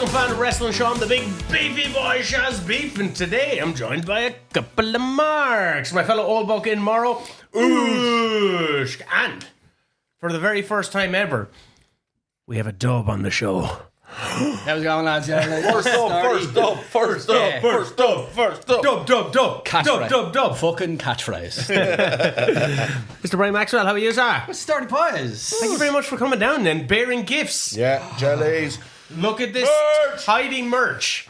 fan of wrestling show. I'm the big beefy boy Shaz Beef, and today I'm joined by a couple of marks. My fellow old buck in Morro, Oosh, and for the very first time ever, we have a dub on the show. How's it going, lads? First up. Dub. Fucking catchphrase. Mr. Brian Maxwell, how are you, sir? Sturdy boys. Thank you very much for coming down and bearing gifts. Yeah, jellies. Look at this hiding merch.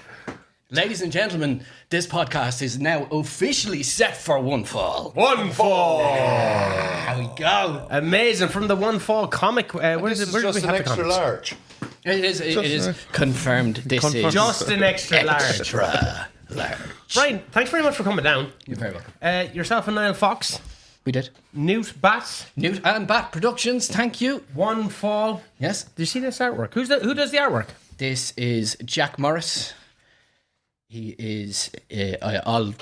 Ladies and gentlemen, this podcast is now officially set for one fall. One fall. There we go. Amazing. From the One Fall comic. Where is it? Where Just do we an have the extra comics? large. It is confirmed. This is Just an extra large. extra large. Brian, thanks very much for coming down. You're very welcome. Yourself and Niall Fox, We did. Newt Bass, Newt and Bat Productions, thank you. One Fall. Yes. Do you see this artwork? Who does the artwork? This is Jack Morris. He is all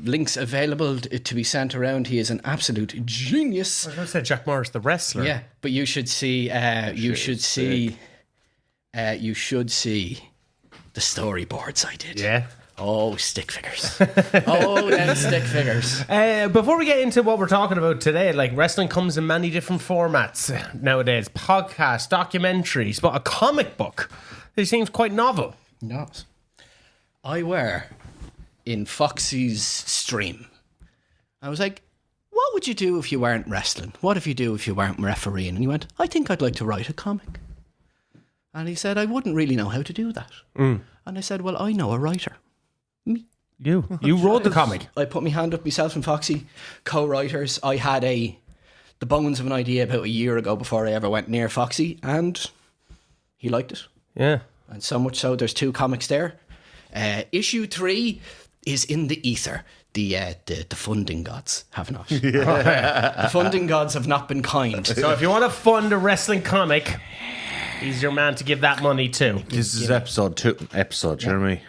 links available to be sent around. He is an absolute genius. I was going to say Jack Morris, the wrestler. Yeah, but you should see. You should see the storyboards I did. Yeah. Oh, stick figures. Oh, them stick figures. Before we get into what we're talking about today, like wrestling comes in many different formats nowadays. Podcasts, documentaries, but a comic book. It seems quite novel. No. I were in Foxy's stream. I was like, what would you do if you weren't wrestling? What if you do if you weren't refereeing? And he went, I think I'd like to write a comic. And he said, I wouldn't really know how to do that. And I said, well, I know a writer. Me. You wrote the comic. I put my hand up, myself and Foxy, co-writers. I had the bones of an idea about a year ago before I ever went near Foxy, and he liked it. Yeah. And so much so, there's 2 comics there. Issue 3 is in the ether. The funding gods have not. The funding gods have not been kind. So if you want to fund a wrestling comic, he's your man to give that money to. This is episode 2. Jeremy.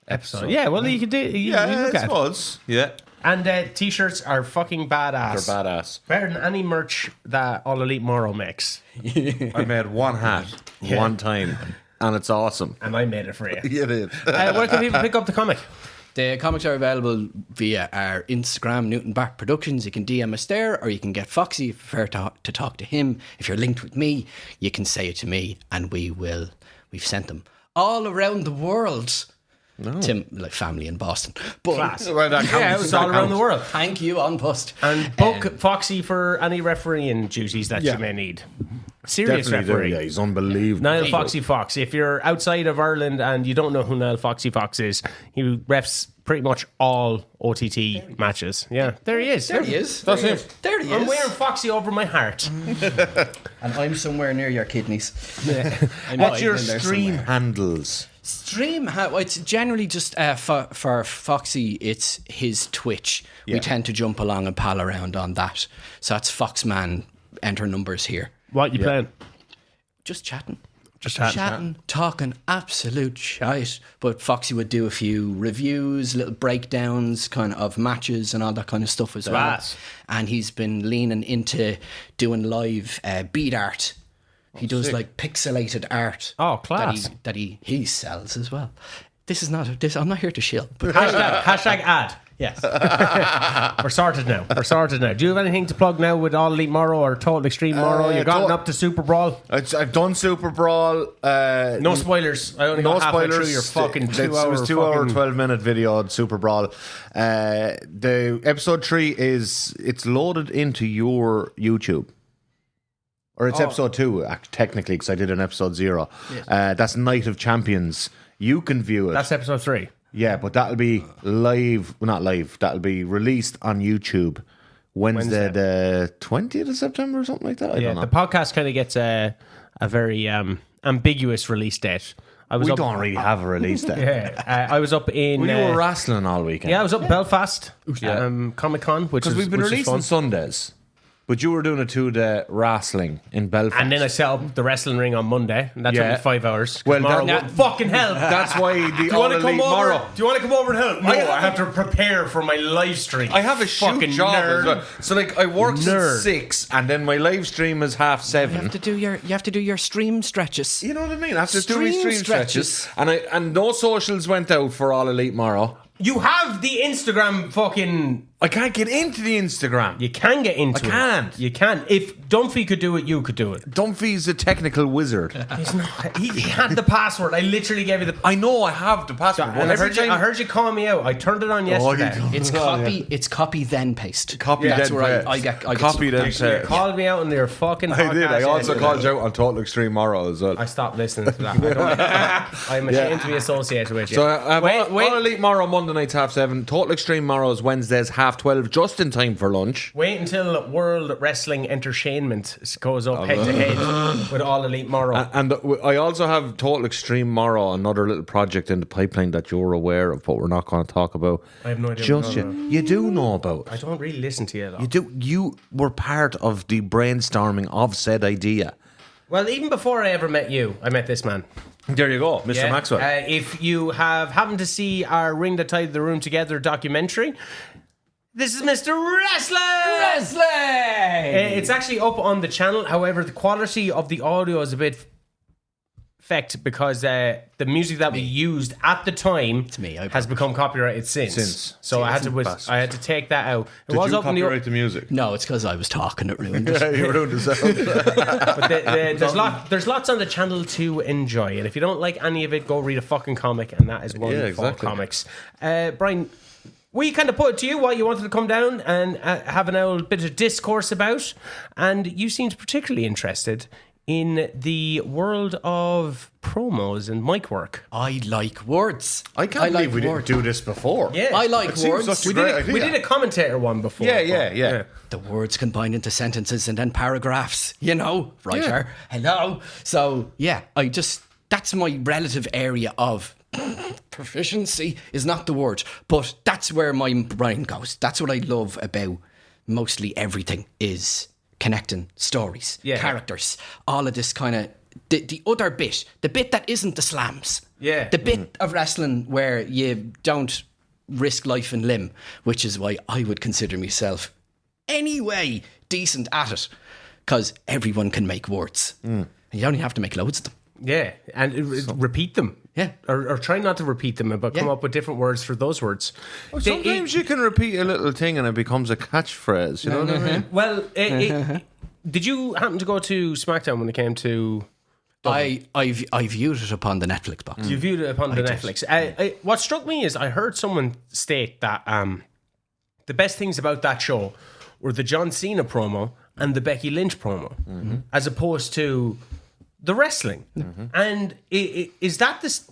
Episode. Yeah, well, you could do. You Yeah, look I at it. suppose. Yeah. And t-shirts are fucking badass. They're badass. Better than any merch that All Elite Morrow makes. I made one hat one time, and it's awesome. And I made it for you. You did. Where can people pick up the comic? The comics are available via our Instagram, Newton Bart Productions. You can DM us there, or you can get Foxy if you prefer to talk to him. If you're linked with me, you can say it to me, and we've sent them all around the world. No. To like family in Boston. But Class. Well, that Yeah, counts. it's all That around the counts. world. thank you on post. And book Foxy for any refereeing duties that you may need. Serious Definitely do. referee. Yeah, he's unbelievable. Niall Foxy Fox. If you're outside of Ireland and you don't know who Niall Foxy Fox is, he refs pretty much all OTT matches. Yeah, there he is. There he is. That's him. There he is. I'm wearing Foxy over my heart. And I'm somewhere near your kidneys. What's your stream handles? It's generally just for Foxy, it's his Twitch. Yeah. We tend to jump along and pal around on that. So that's Foxman, enter numbers here. What you playing? Just chatting. Just chatting. Talking absolute shite. But Foxy would do a few reviews, little breakdowns kind of matches and all that kind of stuff as well. Class. And he's been leaning into doing live beat art. He does sick. like pixelated art. Oh, class. That he sells as well. This is not this. I'm not here to shill. But Hashtag ad. yes. We're sorted now. Do you have anything to plug now with All Elite Morrow or Total Extreme Morrow? You've gotten up to Super Brawl. I've done Super Brawl. No spoilers. I only got halfway through your fucking 2 hour. It was 2 hour, 12-minute video on Super Brawl. The episode 3 it's loaded into your YouTube. Or it's episode 2, technically, because I did an episode 0. Yes. That's Night of Champions. You can view it. That's episode 3. Yeah, but that'll be live. Well, not live. That'll be released on YouTube Wednesday. The 20th of September or something like that. I don't know. The podcast kind of gets a very ambiguous release date. We don't really have a release date. Yeah, I was up in. We were wrestling all weekend. Yeah, I was up in Belfast, Comic Con, which because we've been which is releasing fun. Sundays. But you were doing a 2-day wrestling in Belfast. And then I set up the wrestling ring on Monday, and that took Yeah. me 5 hours. Well, Morrow that- wouldn't fucking help. That's why the Do you want to All come Elite over? Morrow. Do you want to come over and help? No, I have to prepare for my live stream. I have a shoot fucking job nerd. as well. So like I work Nerd. at 6 and then my live stream is 7:30. You have to do your stream stretches. You know what I mean? I have to do my Stream stream stretches. And no socials went out for All Elite Morrow. You have the Instagram fucking. I can't get into the Instagram. You can get into it. I can't. You can. If Dunphy could do it, you could do it. Dunphy's a technical wizard. He's not. He had the password. I literally gave you the. I know I have the password. And I heard you call me out. I turned it on yesterday. It's copy. It's copy then paste. Copy That's then where paste. I get. Copy then You paste. called me out on their fucking. I did. I podcast also yesterday. called you out on Total Extreme Morrow as well. I stopped listening to that. I'm ashamed to be associated with you. So I have wait, All Elite Morrow Monday nights 7:30. Total Extreme Morrow is Wednesdays 12:30, just in time for lunch. wait until World Wrestling Entertainment goes up head to head with All Elite Morrow. And I also have Total Extreme Morrow, another little project in the pipeline that you're aware of, but we're not going to talk about. I have no idea. Just yet. You do know about I it. don't really listen to you though. You do. You were part of the brainstorming of said idea. Well, even before I ever met you, I met this man. There you go, Mr. Yeah. Maxwell. If you have happened to see our Ring That Tied the Room Together documentary, this is Mr. Wrestling! It's actually up on the channel. However, the quality of the audio is a bit fecked because the music that we used at the time has become copyrighted since. So I had to take that out. It Did was you up in the copyright the music? No, it's because I was talking. It ruined it. Yeah, you ruined the sound. but there's lots on the channel to enjoy, and if you don't like any of it, go read a fucking comic, and that is one of the comics. Brian, we kind of put it to you what you wanted to come down and have an old bit of discourse about, and you seemed particularly interested in the world of promos and mic work. I like words. I can't believe we words. didn't do this before. Yeah, I like seems words. such a we great did. idea. We did a commentator one before. Yeah. The words combined into sentences and then paragraphs, writer. Hello. So, that's my relative area of proficiency is not the word, but that's where my brain goes. That's what I love about mostly everything is connecting stories, characters, all of this kind of the other bit, the bit that isn't the slams. Yeah. The bit of wrestling where you don't risk life and limb, which is why I would consider myself anyway decent at it, because everyone can make words. And you only have to make loads of them. Yeah, and repeat them. Yeah. Or try not to repeat them, but come up with different words for those words. Well, sometimes you can repeat a little thing and it becomes a catchphrase. You know what I mean? Well, did you happen to go to SmackDown when it came to... I viewed it upon the Netflix box. You viewed it upon the Netflix. What struck me is I heard someone state that the best things about that show were the John Cena promo and the Becky Lynch promo, as opposed to the wrestling. And is that this?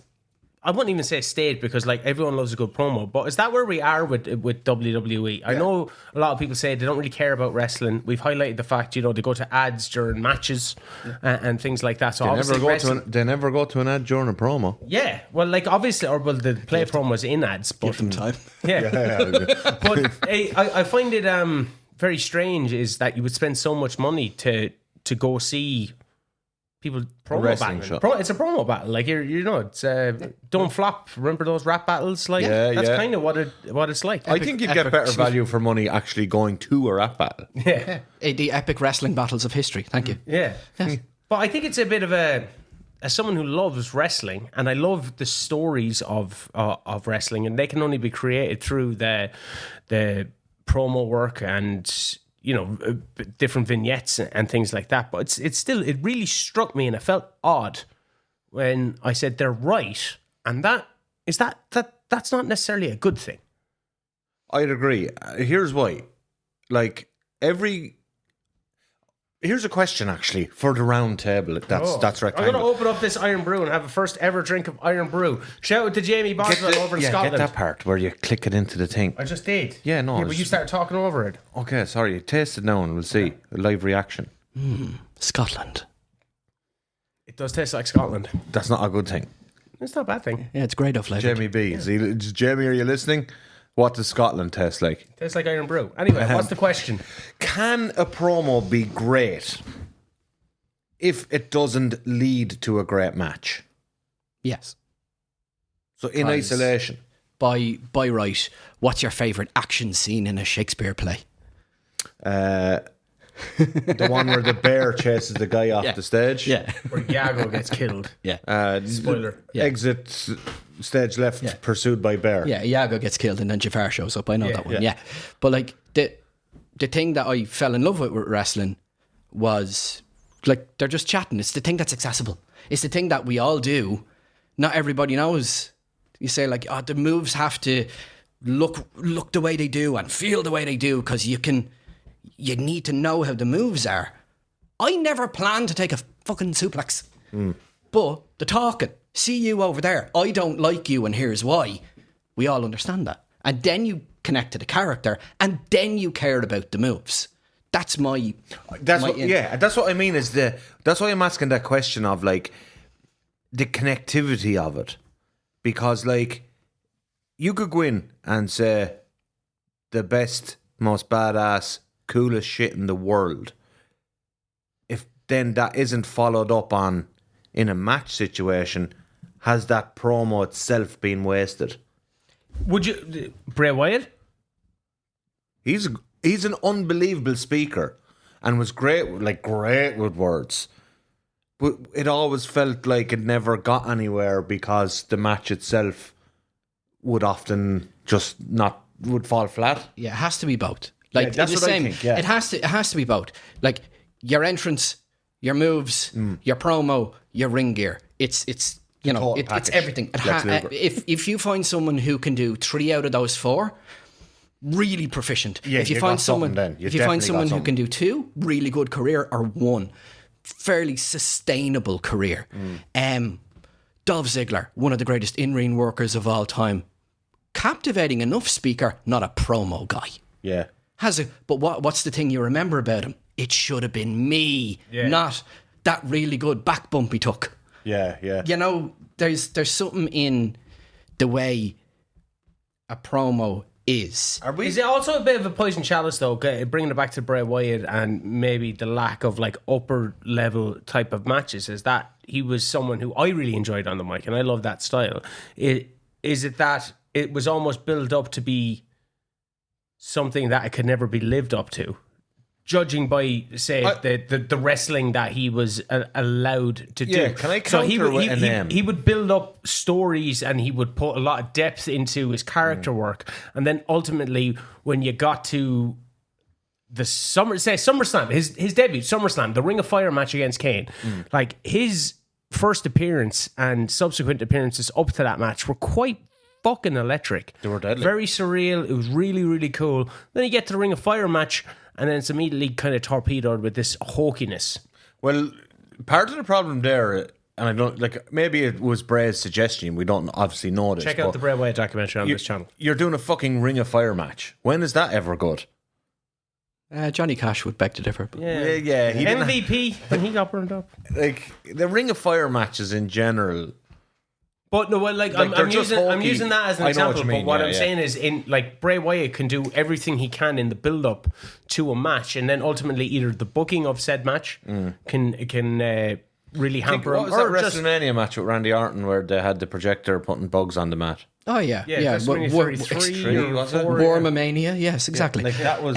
I wouldn't even say stage because like everyone loves a good promo, but is that where we are with WWE? I know a lot of people say they don't really care about wrestling. We've highlighted the fact they go to ads during matches and things like that. So They never go to an ad during a promo. yeah, well, like obviously, they play promos in ads, but Give them time. yeah. But I find it very strange is that you would spend so much money to go see people promo wrestling battling. It's a promo battle, like it's don't flop. Remember those rap battles? Like that's kind of what it's like. I think you'd get better value for money actually going to a rap battle. Yeah, The epic wrestling battles of history. Thank you. yeah. But I think it's a bit of as someone who loves wrestling, and I love the stories of wrestling, and they can only be created through the promo work and different vignettes and things like that. But it's still, it really struck me, and it felt odd when I said they're right, and that's not necessarily a good thing. I'd agree. Here's why. Here's a question actually for the round table. That's right. I'm going to open up this Iron Brew and have a first ever drink of Iron Brew. Shout out to Jamie Boswell over in Scotland. Get that part where you click it into the thing. I just did. Yeah, no. But you started talking over it. Okay, sorry. Taste it now and we'll see. A live reaction. Scotland. It does taste like Scotland. That's not a good thing. It's not a bad thing. Yeah, it's great off flavor. Jamie B. Jamie, are you listening? What does Scotland taste like? Tastes like Iron Brew. Anyway, what's the question? Can a promo be great if it doesn't lead to a great match? Yes. So in isolation. By right, what's your favourite action scene in a Shakespeare play? The one where the bear chases the guy off the stage. Yeah. Where Iago gets killed. Yeah. Spoiler. Exit stage left, pursued by bear. Yeah, Iago gets killed and then Jafar shows up. I know that one. Yeah. But like the thing that I fell in love with wrestling was like they're just chatting. It's the thing that's accessible. It's the thing that we all do. Not everybody knows. You say like, oh, the moves have to look the way they do and feel the way they do because you need to know how the moves are. I never planned to take a fucking suplex. But the talking, see you over there, I don't like you and here's why. We all understand that. And then you connect to the character and then you care about the moves. That's what I mean that's why I'm asking that question of like the connectivity of it. Because like you could go in and say the best, most badass, coolest shit in the world. If then that isn't followed up on in a match situation, has that promo itself been wasted? Would you... Bray Wyatt? He's an unbelievable speaker and was great with words. But it always felt like it never got anywhere because the match itself would often would fall flat. Yeah, it has to be both. Like that's the what same. I think. Yeah. It has to be both. Like your entrance, your moves, your promo, your ring gear. It's it's everything. If you find someone who can do 3 out of those 4, really proficient. If you find someone who can do 2, really good career, or 1, fairly sustainable career. Dolph Ziggler, one of the greatest in-ring workers of all time, captivating enough speaker, not a promo guy. Yeah. But what's the thing you remember about him? It should have been me, not that really good back bump he took. Yeah. You know, there's something in the way a promo is. Is it also a bit of a poison chalice though? Okay, bringing it back to Bray Wyatt and maybe the lack of like upper level type of matches is that he was someone who I really enjoyed on the mic and I love that style. Is it that it was almost built up to be something that it could never be lived up to? Judging by, say, the wrestling that he was allowed to do. Can I counter with a name? He would build up stories and he would put a lot of depth into his character work. And then ultimately, when you got to the SummerSlam, his debut, SummerSlam, the Ring of Fire match against Kane, like his first appearance and subsequent appearances up to that match were quite fucking electric. They were deadly. Very surreal. It was really, really cool. Then you get to the Ring of Fire match, and then it's immediately kind of torpedoed with this hokiness. Well, part of the problem there, and I don't like, maybe it was Bray's suggestion. We don't obviously know this. Check out the Bray Wyatt documentary on this channel. You're doing a fucking Ring of Fire match. When is that ever good? Johnny Cash would beg to differ. But Yeah. He MVP when he got burned up. Like the Ring of Fire matches in general. But no, like I'm using that as an example. But what I'm saying is, in like Bray Wyatt can do everything he can in the build up to a match, and then ultimately either the booking of said match can really hamper him. What was that WrestleMania match with Randy Orton where they had the projector putting bugs on the mat? Oh yeah. WrestleMania was it? Warmamania, yes, exactly. Like that was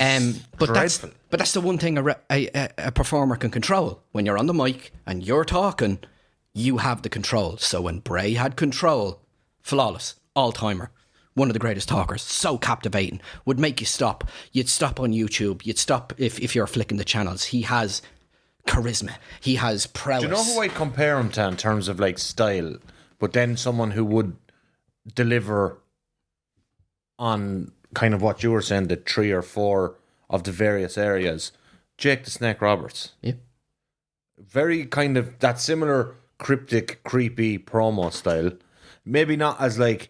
dreadful. But that's the one thing a performer can control. When you're on the mic and you're talking, you have the control. So when Bray had control, flawless, all-timer, one of the greatest talkers, so captivating, would make you stop. You'd stop on YouTube. You'd stop if you're flicking the channels. He has charisma. He has prowess. Do you know who I'd compare him to in terms of like style? But then someone who would deliver on kind of what you were saying, the 3 or 4 of the various areas. Jake the Snake Roberts. Yeah. Very kind of that similar cryptic, creepy promo style. Maybe not as like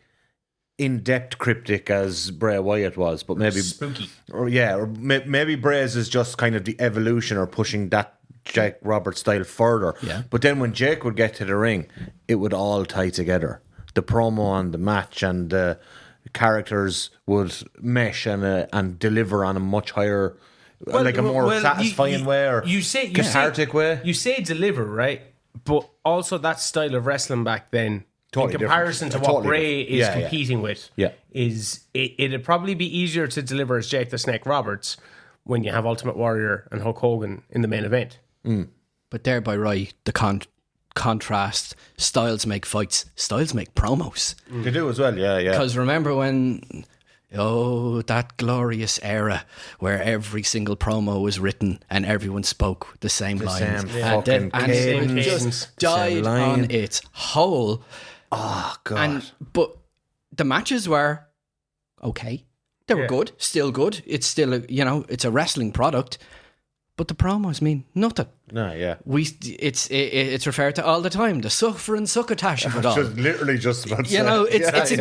in-depth cryptic as Bray Wyatt was, but maybe spooky. Or maybe Bray's is just kind of the evolution or pushing that Jake Roberts style further. Yeah. But then when Jake would get to the ring, it would all tie together. The promo and the match and characters would mesh and deliver on a much higher, like a more satisfying way or cathartic way. You say deliver, right? But also that style of wrestling back then, Totally in comparison to different. what Bray is competing with, Yeah. it'd probably be easier to deliver as Jake the Snake Roberts when you have Ultimate Warrior and Hulk Hogan in the main event. But thereby, right, the contrast, styles make fights, styles make promos. They do as well, yeah. Because remember when, that glorious era where every single promo was written and everyone spoke the same lines. And it just died on its whole. Oh, God. But the matches were okay. They were good, still good. It's still, it's a wrestling product. But the promos mean nothing. No, yeah. It's referred to all the time. The suffering succotash of it all. Literally just about it's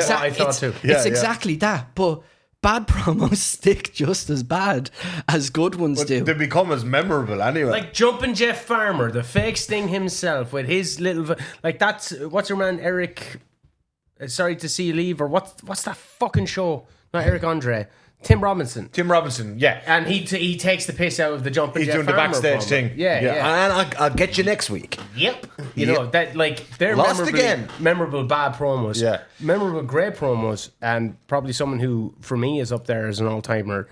exactly that. But bad promos stick just as bad as good ones do. They become as memorable anyway. Like Jumpin' Jeff Farmer, the fake Sting himself with his little... Like that's... What's your man, Eric... Sorry to see you leave, or what's that fucking show? Not Eric Andre. Tim Robinson, yeah. And he takes the piss out of the Jumpin' Jeff He's doing the Farmer backsstage promo. thing. Yeah. And I'll get you next week. Yep. You know, that like they're Lost again. memorable bad promos. Yeah. Memorable great promos, and probably someone who for me is up there as an all-timer.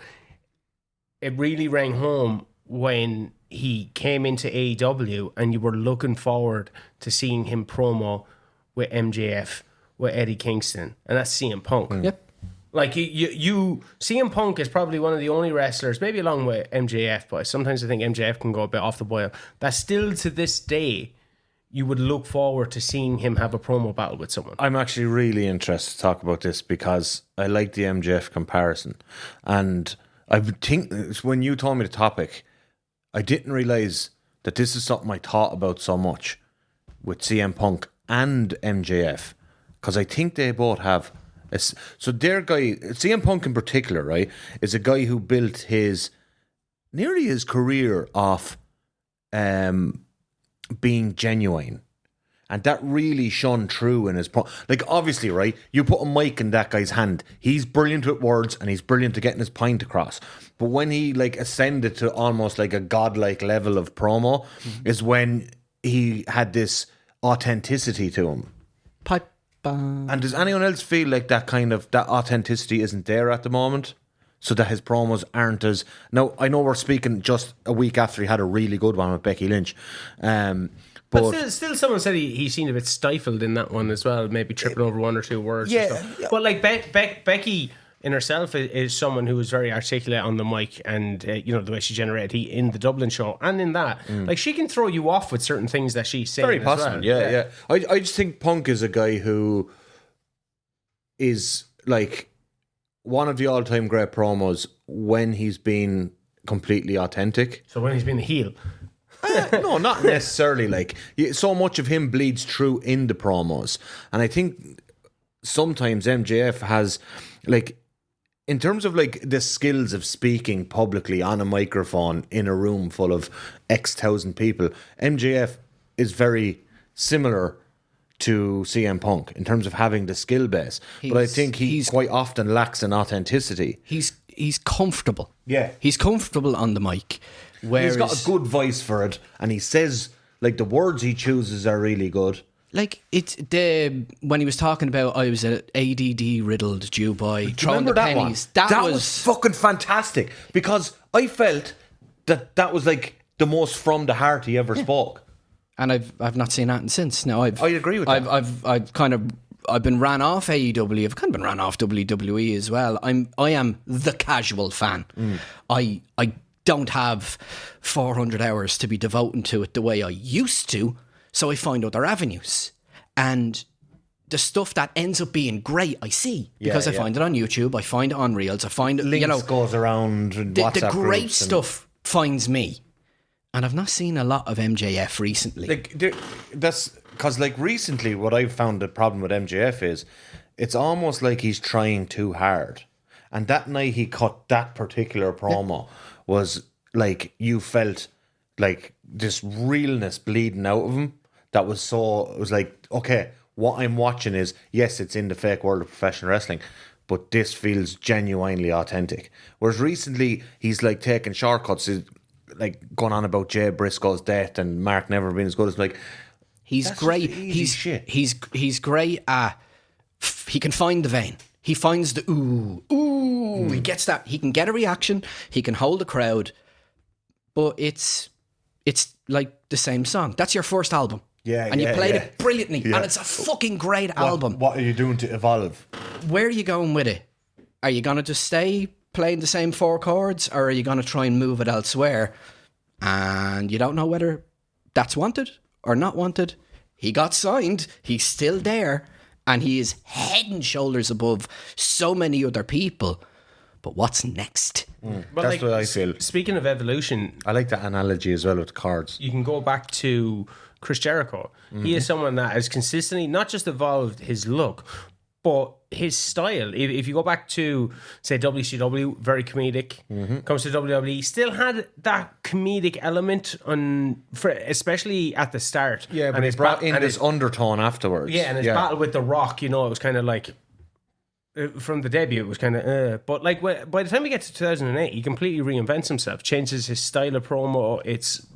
It really rang home when he came into AEW and you were looking forward to seeing him promo with MJF, with Eddie Kingston, and that's CM Punk. Yep. Like you CM Punk is probably one of the only wrestlers, maybe along with MJF, but sometimes I think MJF can go a bit off the boil, that still to this day you would look forward to seeing him have a promo battle with someone. I'm actually really interested to talk about this because I like the MJF comparison. And I think when you told me the topic, I didn't realise that this is something I thought about so much with CM Punk and MJF, because I think they both have... So their guy, CM Punk in particular, right, is a guy who built nearly his career off being genuine. And that really shone through in his... Like, obviously, right, you put a mic in that guy's hand, he's brilliant with words and he's brilliant at getting his point across. But when he, like, ascended to almost like a godlike level of promo is when he had this authenticity to him. And does anyone else feel like that authenticity isn't there at the moment? So that his promos aren't as... Now, I know we're speaking just a week after he had a really good one with Becky Lynch. But still someone said he seemed a bit stifled in that one as well, maybe tripping over one or two words. Yeah. But like Becky in herself is someone who is very articulate on the mic, and the way she generated heat in the Dublin show and in that, like she can throw you off with certain things that she's saying. Very possible, well. yeah. I just think Punk is a guy who is like one of the all-time great promos when he's been completely authentic. So when he's been the heel. No, not necessarily. Like so much of him bleeds through in the promos, and I think sometimes MJF has like. In terms of like the skills of speaking publicly on a microphone in a room full of X thousand people, MJF is very similar to CM Punk in terms of having the skill base. But I think he quite often lacks in authenticity. He's comfortable. Yeah. He's comfortable on the mic. He's got a good voice for it, and he says, like, the words he chooses are really good. Like when he was talking about I was an ADD riddled Jew boy throwing the that pennies. One? That was fucking fantastic, because I felt that was like the most from the heart he ever spoke. And I've not seen that since. No, I agree with that. I've been ran off AEW. I've kind of been ran off WWE as well. I am the casual fan. I don't have 400 hours to be devoting to it the way I used to. So I find other avenues, and the stuff that ends up being great, I see, because I find it on YouTube, I find it on Reels, I find it, links goes around WhatsApp the great groups stuff finds me, and I've not seen a lot of MJF recently. Like that's because like recently, what I've found the problem with MJF is, it's almost like he's trying too hard, and that night he cut that particular promo was like you felt like this realness bleeding out of him. That was so, it was like, okay, what I'm watching is, yes, it's in the fake world of professional wrestling, but this feels genuinely authentic. Whereas recently, he's like taking shortcuts, he's like going on about Jay Briscoe's death and Mark never being as good as like. He's That's great. just easy shit. He's great at. He can find the vein. He finds the ooh. He gets that. He can get a reaction. He can hold a crowd. But it's like the same song. That's your first album. Yeah, and you played yeah. it brilliantly, Yeah. and it's a fucking great album. What are you doing to evolve? Where are you going with it? Are you gonna just stay playing the same 4 chords, or are you gonna try and move it elsewhere? And you don't know whether that's wanted or not wanted. He got signed. He's still there, and he is head and shoulders above so many other people. But what's next? But That's what I feel. Speaking of evolution, I like that analogy as well with cards. you can go back to Chris Jericho. He is someone that has consistently not just evolved his look, but his style. If you go back to, say, WCW, very comedic. Comes to WWE, still had that comedic element, especially at the start. Yeah, but and he his brought ba- in and this his- undertone afterwards. Yeah, and his battle with The Rock, it was kind of like, from the debut, it was kind of, but like by the time we get to 2008, he completely reinvents himself, changes his style of promo. It's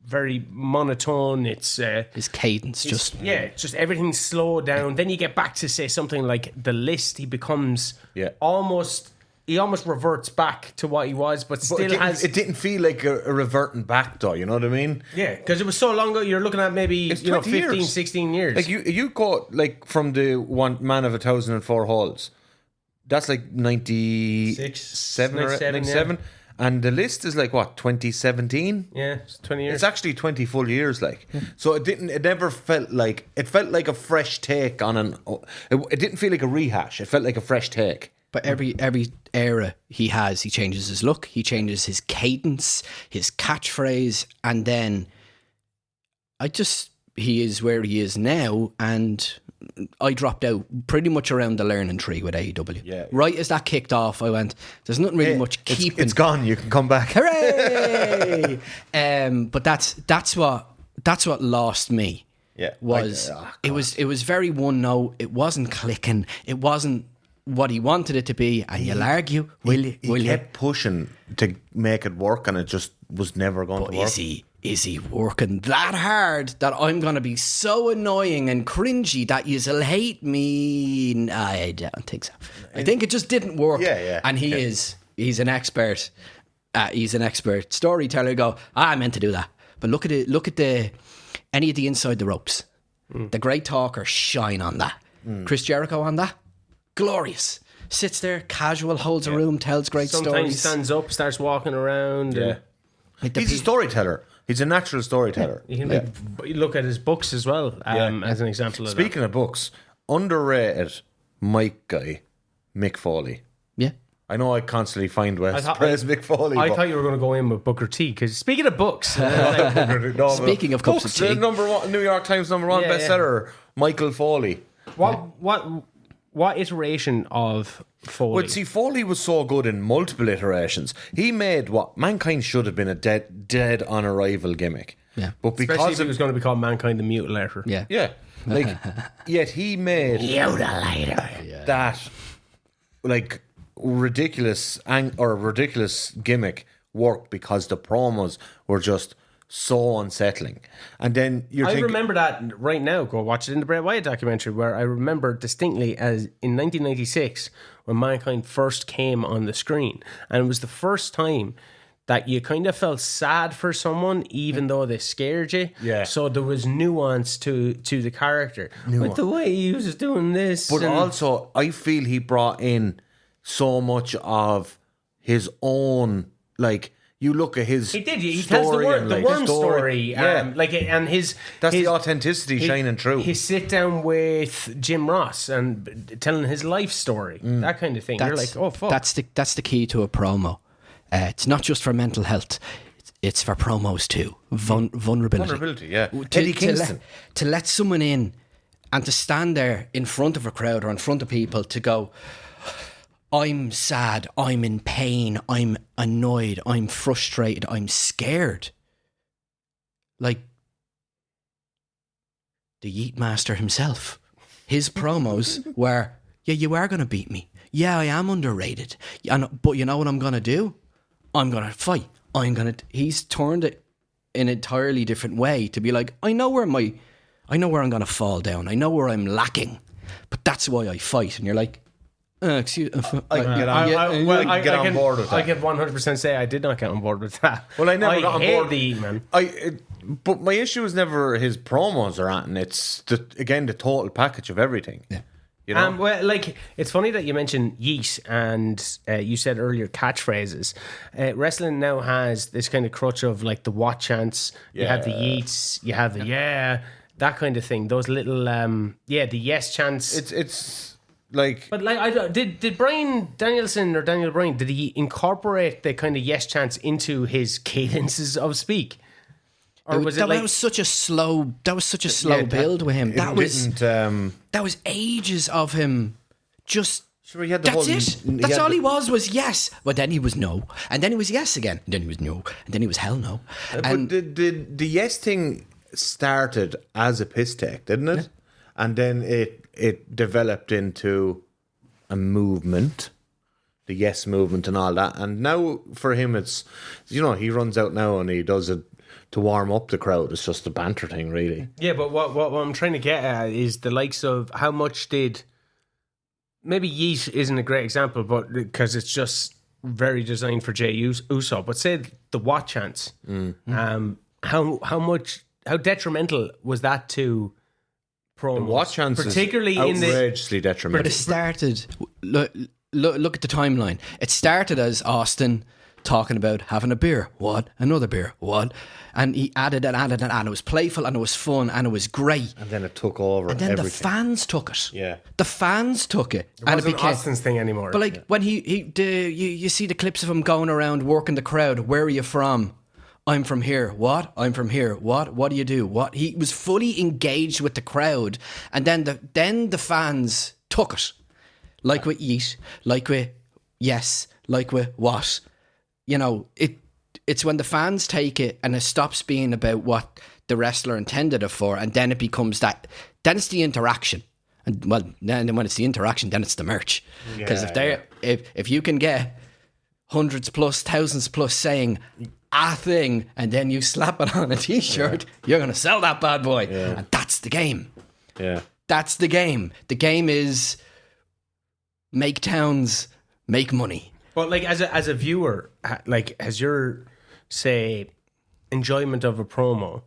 very monotone. It's His cadence just. just everything's slowed down. Then you get back to, say, something like The List. He becomes almost reverts back to what he was, but still it didn't feel like a reverting back though, you know what I mean? Yeah, because it was so long ago. You're looking at maybe 20 15, years. 16 years. Like you go like from the one Man of 1,004 Halls. That's like 97 or 97, 97. And The List is like what, 2017? Yeah, it's 20 years. It's actually 20 full years, like. So it never felt like, it felt like a fresh take on it didn't feel like a rehash. It felt like a fresh take. But every era he changes his look, he changes his cadence, his catchphrase, and then he is where he is now, and I dropped out pretty much around the learning tree with AEW. Yeah. Right as that kicked off, I went, there's nothing really much keeping. It's gone. You can come back. Hooray! But that's what lost me. Yeah. It was very one note. It wasn't clicking. It wasn't what he wanted it to be, and you'll argue, He kept pushing to make it work, and it just was never going to work. Is he working that hard that I'm going to be so annoying and cringy that you'll hate me? I don't think so. I think it just didn't work. Yeah. And he's an expert. He's an expert storyteller. Go, I meant to do that. But look at it. Look at any of the inside the ropes. The great talker shine on that. Chris Jericho on that. Glorious. Sits there, casual, holds a room, tells great Sometimes stories. he stands up, starts walking around. Yeah. And He's a storyteller. He's a natural storyteller. you can look at his books as well as an example of Speaking of books, underrated mic guy, Mick Foley. Yeah. I know I constantly find West praise Mick Foley. I thought you were going to go in with Booker T, because speaking of books, Speaking of cups books, of tea. number one, New York Times #1 bestseller, Michael Foley. what iteration of Foley? Well, see, Foley was so good in multiple iterations. He made what Mankind should have been a dead on arrival gimmick. Yeah. But Especially because if it was going to be called Mankind the Mutilator. Yeah. yeah, like yet he made that like ridiculous gimmick work because the promos were just so unsettling. And then I remember that right now. Go watch it in the Bray Wyatt documentary, where I remember distinctly as in 1996 when Mankind first came on the screen, and it was the first time that you kind of felt sad for someone, even though they scared you. Yeah. So there was nuance to the character, with the way he was doing this. But also, I feel he brought in so much of his own, like, you look at his he did. He tells the worm story. Yeah. And his That's his, the authenticity shining through. His sit down with Jim Ross and telling his life story, that kind of thing. You're like, oh fuck. That's the key to a promo. It's not just for mental health. It's for promos too. Vulnerability. Vulnerability, yeah. Eddie Kingston. To let someone in and to stand there in front of a crowd or in front of people to go, I'm sad, I'm in pain, I'm annoyed, I'm frustrated, I'm scared. Like the Yeet Master himself. His promos were, yeah, you are going to beat me. yeah, I am underrated. But you know what I'm going to do? I'm going to fight. He's turned it in an entirely different way to be like, I know where I'm going to fall down. I know where I'm lacking. But that's why I fight. And you're like, excuse me. I get on board with that. I can 100% say I did not get on board with that. Well, I never got on board. The E-Man. But my issue is never his promos or anything. It's the total package of everything. Yeah. You know? Well, like, it's funny that you mentioned yeet and you said earlier catchphrases. Wrestling now has this kind of crutch of like the what chants. You have the yeets, you have the that kind of thing. Those little the yes chants. It's like, but like, did Brian Danielson or Daniel Bryan, did he incorporate the kind of yes chants into his cadences of speak? Or was that was such a slow build with him. That was ages of him just. Sure, he had the that's whole, it. That's all he was yes. But then he was no. And then he was yes again. And then he was no. And then he was hell no. But the yes thing started as a piss take, didn't it? Yeah. And then it developed into a movement. The yes movement and all that. And now for him it's, he runs out now and he does it to warm up the crowd. It's just a banter thing, really. Yeah, but what I'm trying to get at is the likes of how much did, maybe yeet isn't a great example, but because it's just very designed for Jey Uso. But say the what chants, how detrimental was that to promos? The what chants, particularly is outrageously detrimental. But it started. Look at the timeline. It started as Austin talking about having a beer, what? Another beer, what? And he added and added and added. It was playful and it was fun and it was great. And then it took over. And then everything. the fans took it. Yeah, the fans took it. It wasn't Austin's thing anymore. But like when you see the clips of him going around working the crowd. Where are you from? I'm from here. What? I'm from here. What? What do you do? What? He was fully engaged with the crowd, and then the fans took it. Like with yeet, like with yes, like with what. It's when the fans take it and it stops being about what the wrestler intended it for, and then it becomes that. Then it's the interaction, and then when it's the interaction, then it's the merch. Because if you can get hundreds plus, thousands plus saying a thing, and then you slap it on a t-shirt, you're gonna sell that bad boy, and that's the game. Yeah, that's the game. The game is make towns make money. But like as a viewer, like has your say enjoyment of a promo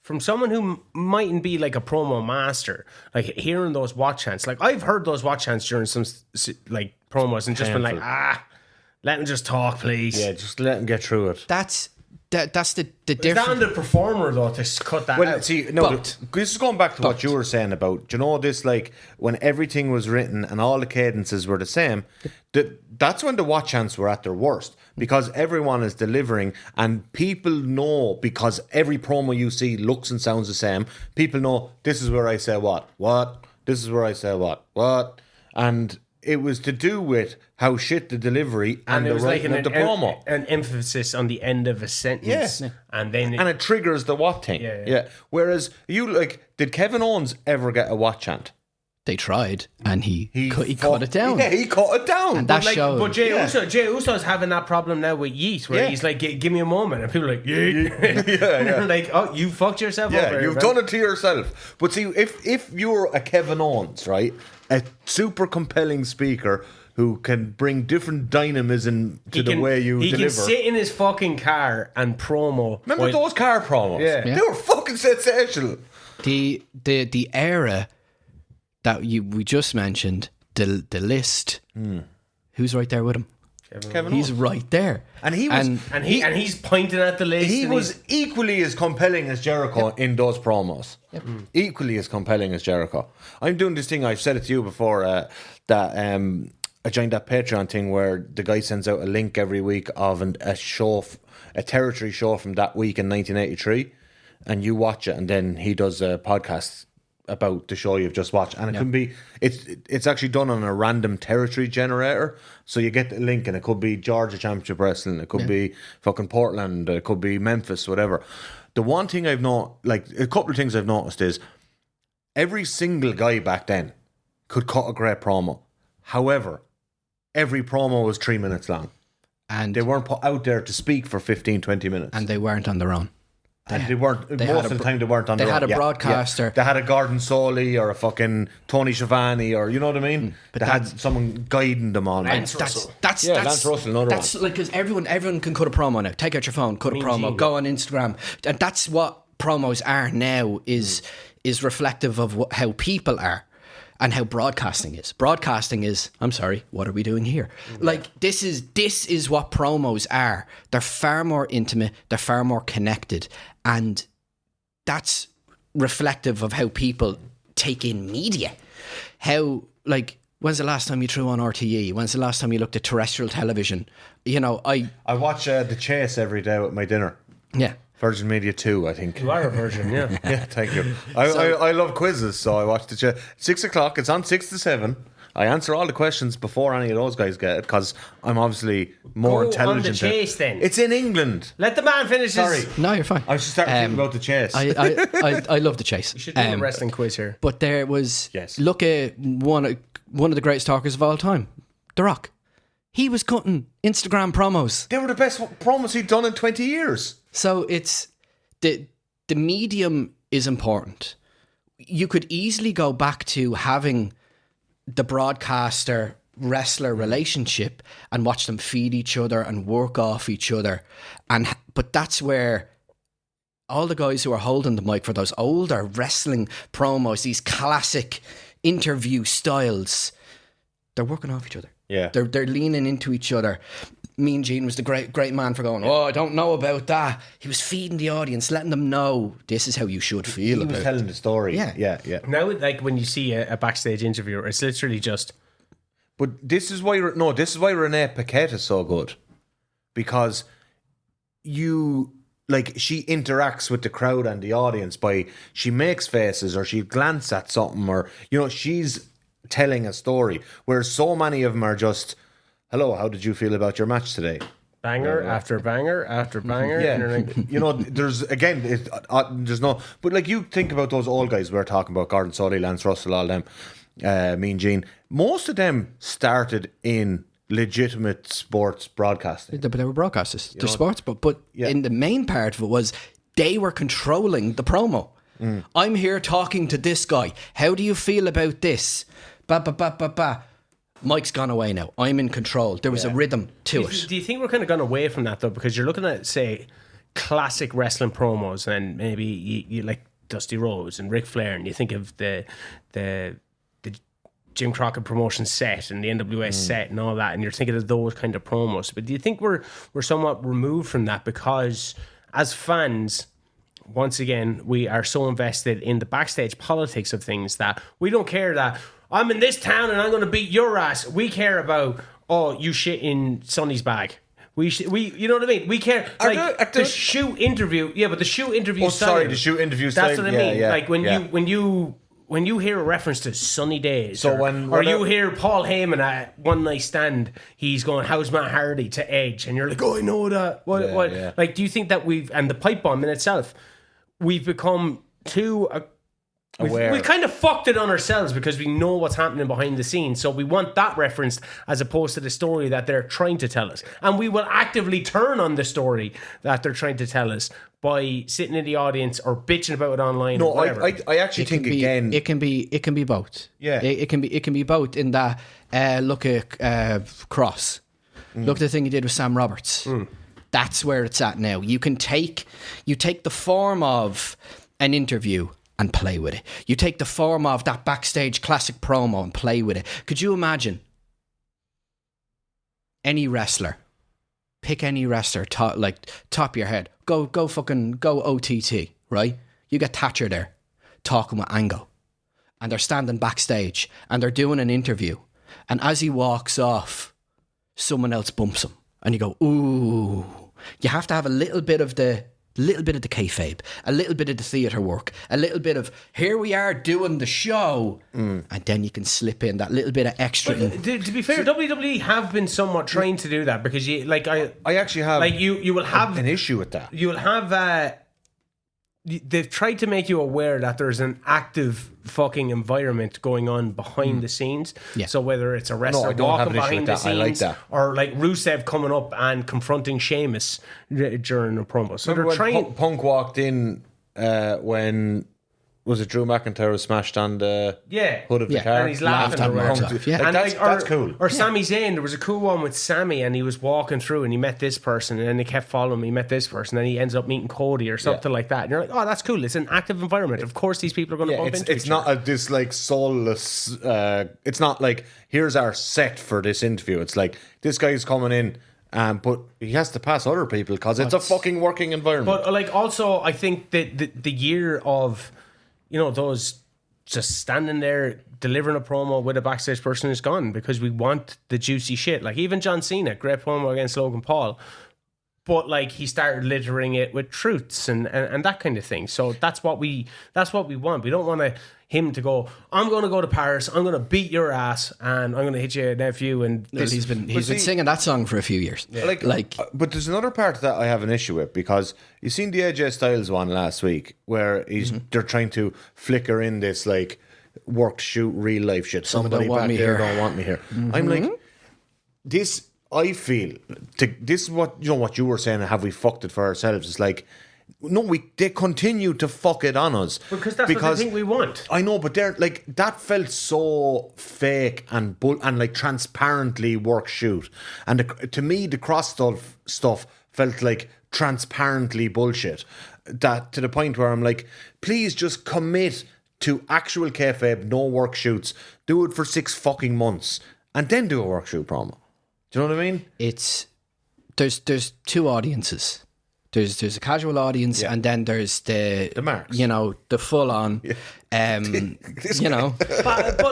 from someone who mightn't be like a promo master, like hearing those watch chants, like I've heard those watch chants during some like promos and just been like, let him just talk, please. Yeah, just let him get through it. That's the difference. Is that on the performer though to cut that out? See, no, this is going back to what you were saying about, this, like when everything was written and all the cadences were the same, that's when the watch chants were at their worst, because everyone is delivering and people know, because every promo you see looks and sounds the same. People know this is where I say what, this is where I say what, and it was to do with how shit the delivery and the writing of the promo. An emphasis on the end of a sentence. Yeah. And then it triggers the what thing. Yeah. Whereas did Kevin Owens ever get a what chant? They tried and he cut it down. Yeah, he cut it down. And that showed. But Jey Uso's having that problem now with yeet, where he's like, give me a moment. And people are like, yeet. Yeah. Like, oh, you fucked yourself over. Yeah, you've done it to yourself. But see, if you're a Kevin Owens, right, a super compelling speaker who can bring different dynamism to the way you deliver. He can sit in his fucking car and promo. Remember those car promos? Yeah. They were fucking sensational. The era that we just mentioned, the list. Who's right there with him? Kevin He's Owens. Right there. And he's pointing at the list. He was equally as compelling as Jericho in those promos. Yep. Equally as compelling as Jericho. I'm doing this thing, I've said it to you before, that I joined that Patreon thing where the guy sends out a link every week of a show, a territory show from that week in 1983, and you watch it, and then he does a podcast about the show you've just watched, and it can be it's actually done on a random territory generator, so you get the link and it could be Georgia Championship Wrestling, it could be fucking Portland, it could be Memphis, whatever. The one thing I've a couple of things I've noticed is every single guy back then could cut a great promo. However, every promo was 3 minutes long. And They weren't put out there to speak for 15, 20 minutes. and they weren't on their own. And they weren't, they most had of a the time they weren't on they their had own. a broadcaster. They had a Gordon Soley or a fucking Tony Schiavone or, you know what I mean? But they had someone guiding them on. Lance And Russell. That's Lance Russell, another that's like, because everyone can cut a promo now. Take out your phone, cut a promo, Gene. go on Instagram, and that's what promos are now. Is reflective of how people are. And how broadcasting is. Broadcasting is, I'm sorry, what are we doing here? Like, this is what promos are. They're far more intimate, they're far more connected. And that's reflective of how people take in media. How, like, when's the last time you threw on RTE? When's the last time you looked at terrestrial television? You know, I watch The Chase every day with my dinner. yeah. Virgin Media 2, I think. You are a virgin, yeah. Yeah, thank you. I love quizzes, so I watch the Chase. 6 o'clock, it's on 6 to 7. I answer all the questions before any of those guys get it, because I'm obviously more Go intelligent. on The Chase, then. It's in England. Let the man finish Sorry. his... No, you're fine. I should start thinking about The Chase. I love the chase. We should do a wrestling quiz here. But there was, Yes. look at one of the greatest talkers of all time, The Rock. He was cutting Instagram promos. They were the best promos he'd done in 20 years. So it's the medium is important. You could easily go back to having the broadcaster wrestler relationship and watch them feed each other and work off each other, but that's where all the guys who are holding the mic for those older wrestling promos, these classic interview styles, they're working off each other. Yeah. They're leaning into each other. Mean Gene was the great man for going, oh, I don't know about that. He was feeding the audience, letting them know this is how you should feel He about was it. telling the story. Yeah. Yeah. Now, like, when you see a backstage interviewer, it's literally just... But this is why Renee Paquette is so good, because she interacts with the crowd and the audience she makes faces, or she glance at something, or she's telling a story. Whereas so many of them are just, "Hello, how did you feel about your match today?" Banger after banger after banger. Yeah, And you're like, there's no. But like, you think about those old guys we were talking about, Gordon Soley, Lance Russell, all them, Mean Gene. Most of them started in legitimate sports broadcasting. But they were broadcasters. They're sports, but in the main part of it was they were controlling the promo. I'm here talking to this guy. How do you feel about this? Ba ba ba ba ba. Mike's gone away now. I'm in control. There was a rhythm to it. do you think we're kind of gone away from that, though? Because you're looking at, say, classic wrestling promos, and maybe you like Dusty Rhodes and Ric Flair, and you think of the Jim Crockett promotion set and the NWS set and all that, and you're thinking of those kind of promos. But do you think we're somewhat removed from that because, as fans, once again, we are so invested in the backstage politics of things that we don't care that I'm in this town and I'm going to beat your ass. We care about, you shit in Sonny's bag. We you know what I mean? We care, like the shoot interview. Yeah, but the shoot interview. Oh, style, sorry, the shoot interview. That's style. what I mean. Yeah, like when you hear a reference to Sunny Days, So or you hear Paul Heyman at One Night Stand, he's going, "How's Matt Hardy?" to Edge, and you're like, "Oh, I know that." What? Yeah. Like, do you think that and the pipe bomb in itself, we've become too aware? We've kind of fucked it on ourselves because we know what's happening behind the scenes, so we want that referenced as opposed to the story that they're trying to tell us, and we will actively turn on the story that they're trying to tell us by sitting in the audience or bitching about it online. No, or whatever. I actually think again. It can be both. Yeah. It can be both. In that, look at Cross. Look at the thing he did with Sam Roberts. That's where it's at now. You take the form of an interview and play with it. You take the form of that backstage classic promo and play with it. Could you imagine any wrestler? Pick any wrestler, top of your head. Go OTT, right? You get Thatcher there talking with Angle, and they're standing backstage and they're doing an interview, and as he walks off, someone else bumps him, and you go, ooh. You have to have a little bit of the kayfabe, a little bit of the theatre work, a little bit of, here we are doing the show, and then you can slip in that little bit of extra. To be fair, WWE have been somewhat trained to do that because I actually have you will have an issue with that. You will have they've tried to make you aware that there's an active fucking environment going on behind the scenes. Yeah. So whether it's a wrestler I don't have walking an issue with behind the that. I like scenes, that. or like Rusev coming up and confronting Sheamus during a promo. So they're trying. Punk walked in when. Was it Drew McIntyre was smashed on the hood of the car? And he's laughing Laughed at around. Mark. Yeah. And that's cool. Or Sami Zayn, there was a cool one with Sami, and he was walking through, and he met this person, and then they kept following him. He met this person, and he ends up meeting Cody or something like that. And you're like, oh, that's cool. It's an active environment. Of course, these people are going to bump into it's each not other. this like soulless. It's not like here's our set for this interview. It's like this guy's coming in. But he has to pass other people because it's a fucking working environment. But like, also, I think that the year of, those just standing there delivering a promo with a backstage person is gone, because we want the juicy shit. Like even John Cena, great promo against Logan Paul, but like he started littering it with truths and that kind of thing. So that's what we want. We don't want him to go, I'm going to go to Paris, I'm going to beat your ass, and I'm going to hit you, nephew. And He's been singing that song for a few years. But there's another part that I have an issue with, because you seen the AJ Styles one last week where they're trying to flicker in this like work, shoot, real life shit. Somebody don't want back me there here. don't want me here. I'm like, this. I feel this is what what you were saying. Have we fucked it for ourselves? It's like, no, they continue to fuck it on us because that's what they think we want. I know, but they're like, that felt so fake and like transparently work shoot, and to me the cross stuff felt like transparently bullshit. That to the point where I'm like, please just commit to actual kayfabe, no work shoots. Do it for 6 fucking months and then do a work shoot promo. Do you know what I mean? There's two audiences. There's a casual audience, and then there's the marks. The full on, but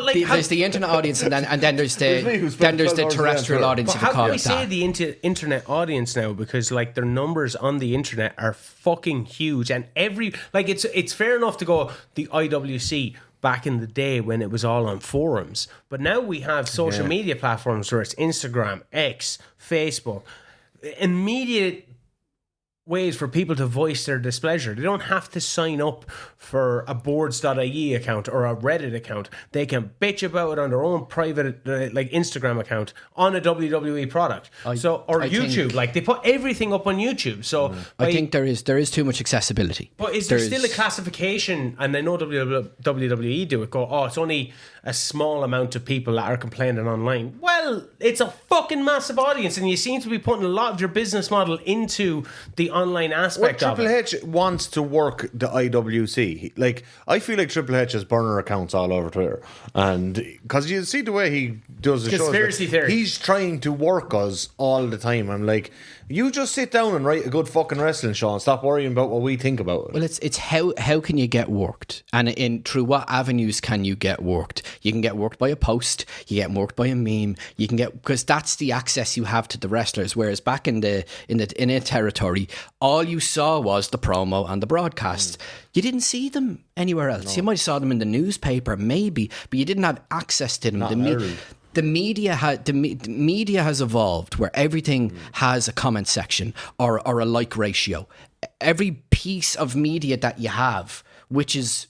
like, there's the internet audience, and then there's the terrestrial audience. If you how call can we it say that. the internet audience now? Because like their numbers on the internet are fucking huge, and it's fair enough to go the IWC back in the day when it was all on forums, but now we have social media platforms where it's Instagram, X, Facebook, immediate ways for people to voice their displeasure. They don't have to sign up for a boards.ie account or a Reddit account. They can bitch about it on their own private like Instagram account on a WWE product. Or YouTube. Like they put everything up on YouTube. So I think there is too much accessibility. But is there still a classification? And I know WWE do it. Go, oh, it's only a small amount of people that are complaining online. Well, it's a fucking massive audience, and you seem to be putting a lot of your business model into the online aspect of it. Triple H wants to work the IWC. Like, I feel like Triple H has burner accounts all over Twitter, and because you see the way he does the Conspiracy shows, theory. He's trying to work us all the time. I'm like, you just sit down and write a good fucking wrestling show and stop worrying about what we think about it. Well, it's how can you get worked, and through what avenues can you get worked? You can get worked by a post, you get worked by a meme, you can get, because that's the access you have to the wrestlers. Whereas back in a territory, all you saw was the promo and the broadcast. You didn't see them anywhere else. You might have saw them in the newspaper, maybe, but you didn't have access to them. The media has evolved where everything has a comment section or a like ratio. Every piece of media that you have, which is,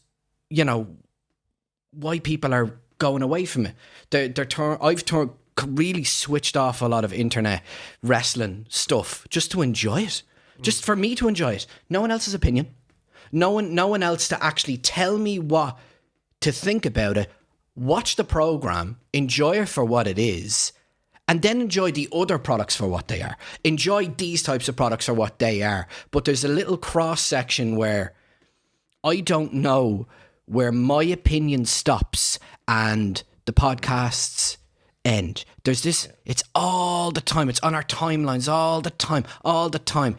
why people are going away from it. I've really switched off a lot of internet wrestling stuff just to enjoy it. Just for me to enjoy it. No one else's opinion. No one else to actually tell me what to think about it. Watch the program, enjoy it for what it is, and then enjoy the other products for what they are. Enjoy these types of products for what they are. But there's a little cross section where I don't know where my opinion stops and the podcasts end. There's this, it's all the time. It's on our timelines all the time. A lot of the time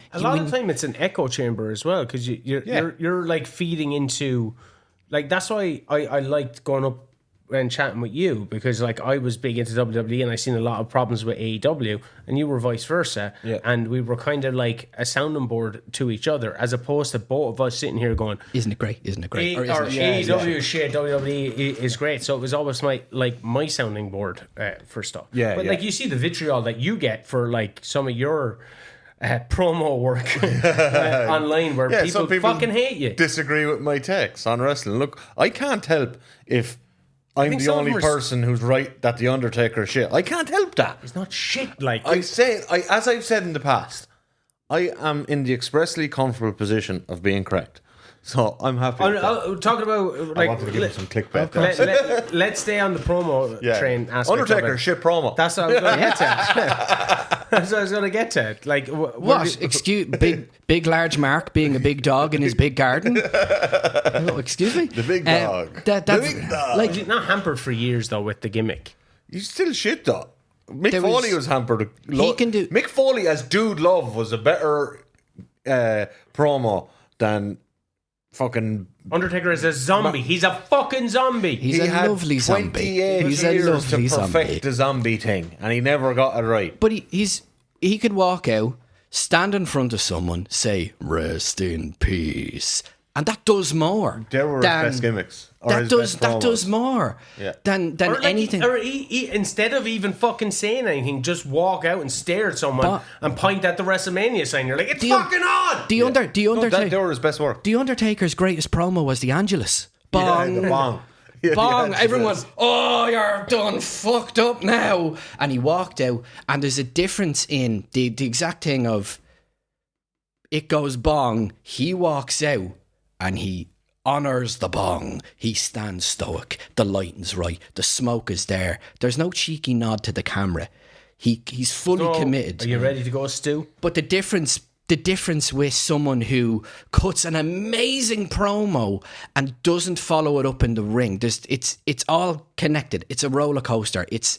it's an echo chamber as well, because you're like feeding into, like, that's why I liked going up and chatting with you, because like I was big into WWE and I seen a lot of problems with AEW, and you were vice versa, and we were kind of like a sounding board to each other, as opposed to both of us sitting here going, isn't it great? AEW is shit, WWE is great. So it was always my sounding board for stuff. But like you see the vitriol that you get for like some of your promo work online where Yeah, people, some people fucking hate you. Disagree with my takes on wrestling. Look, I can't help if I'm think the some only of them are person who's right that the Undertaker is shit. I can't help that. It's not shit like As I've said in the past, I am in the expressly comfortable position of being correct. So I'm happy. Talking about like, I wanted to give him some clickbait. let's stay on the promo train aspect. Undertaker of it. shit promo. That's what I was going to get to. That's what I was going to get to. Like What? Excuse big large Mark being a big dog in his big garden? Oh, excuse me? The big dog. That's The big dog. like He's not hampered for years though with the gimmick. He's still shit though. Mick There Foley was- was hampered. He can do- Mick Foley as Dude Love was a better promo than fucking. Undertaker is a zombie. He's a fucking zombie. he's a lovely zombie. 28 He's a years to lovely perfect zombie. the zombie thing, and he never got it right. But he could walk out, stand in front of someone, say "Rest in peace," and that does more. There were his best gimmicks. Or That his does best that does promos. more Yeah. than Or like anything. he, instead of even fucking saying anything, just walk out and stare at someone But- and point at the WrestleMania sign. You're like, it's The- fucking on. The Undertaker. They were his best work. The Undertaker's greatest promo was the Angelus. Bong. Yeah, the bong. Yeah, Bong. the Everyone, Angelus. oh, you're done fucked up now. And he walked out, and there's a difference in the exact thing of it goes bong, he walks out, and he honours the bong. He stands stoic. The lighting's right. The smoke is there. There's no cheeky nod to the camera. He's fully So, committed. Are you ready to go, Stu? But the difference with someone who cuts an amazing promo and doesn't follow it up in the ring, it's all connected. It's a roller coaster. It's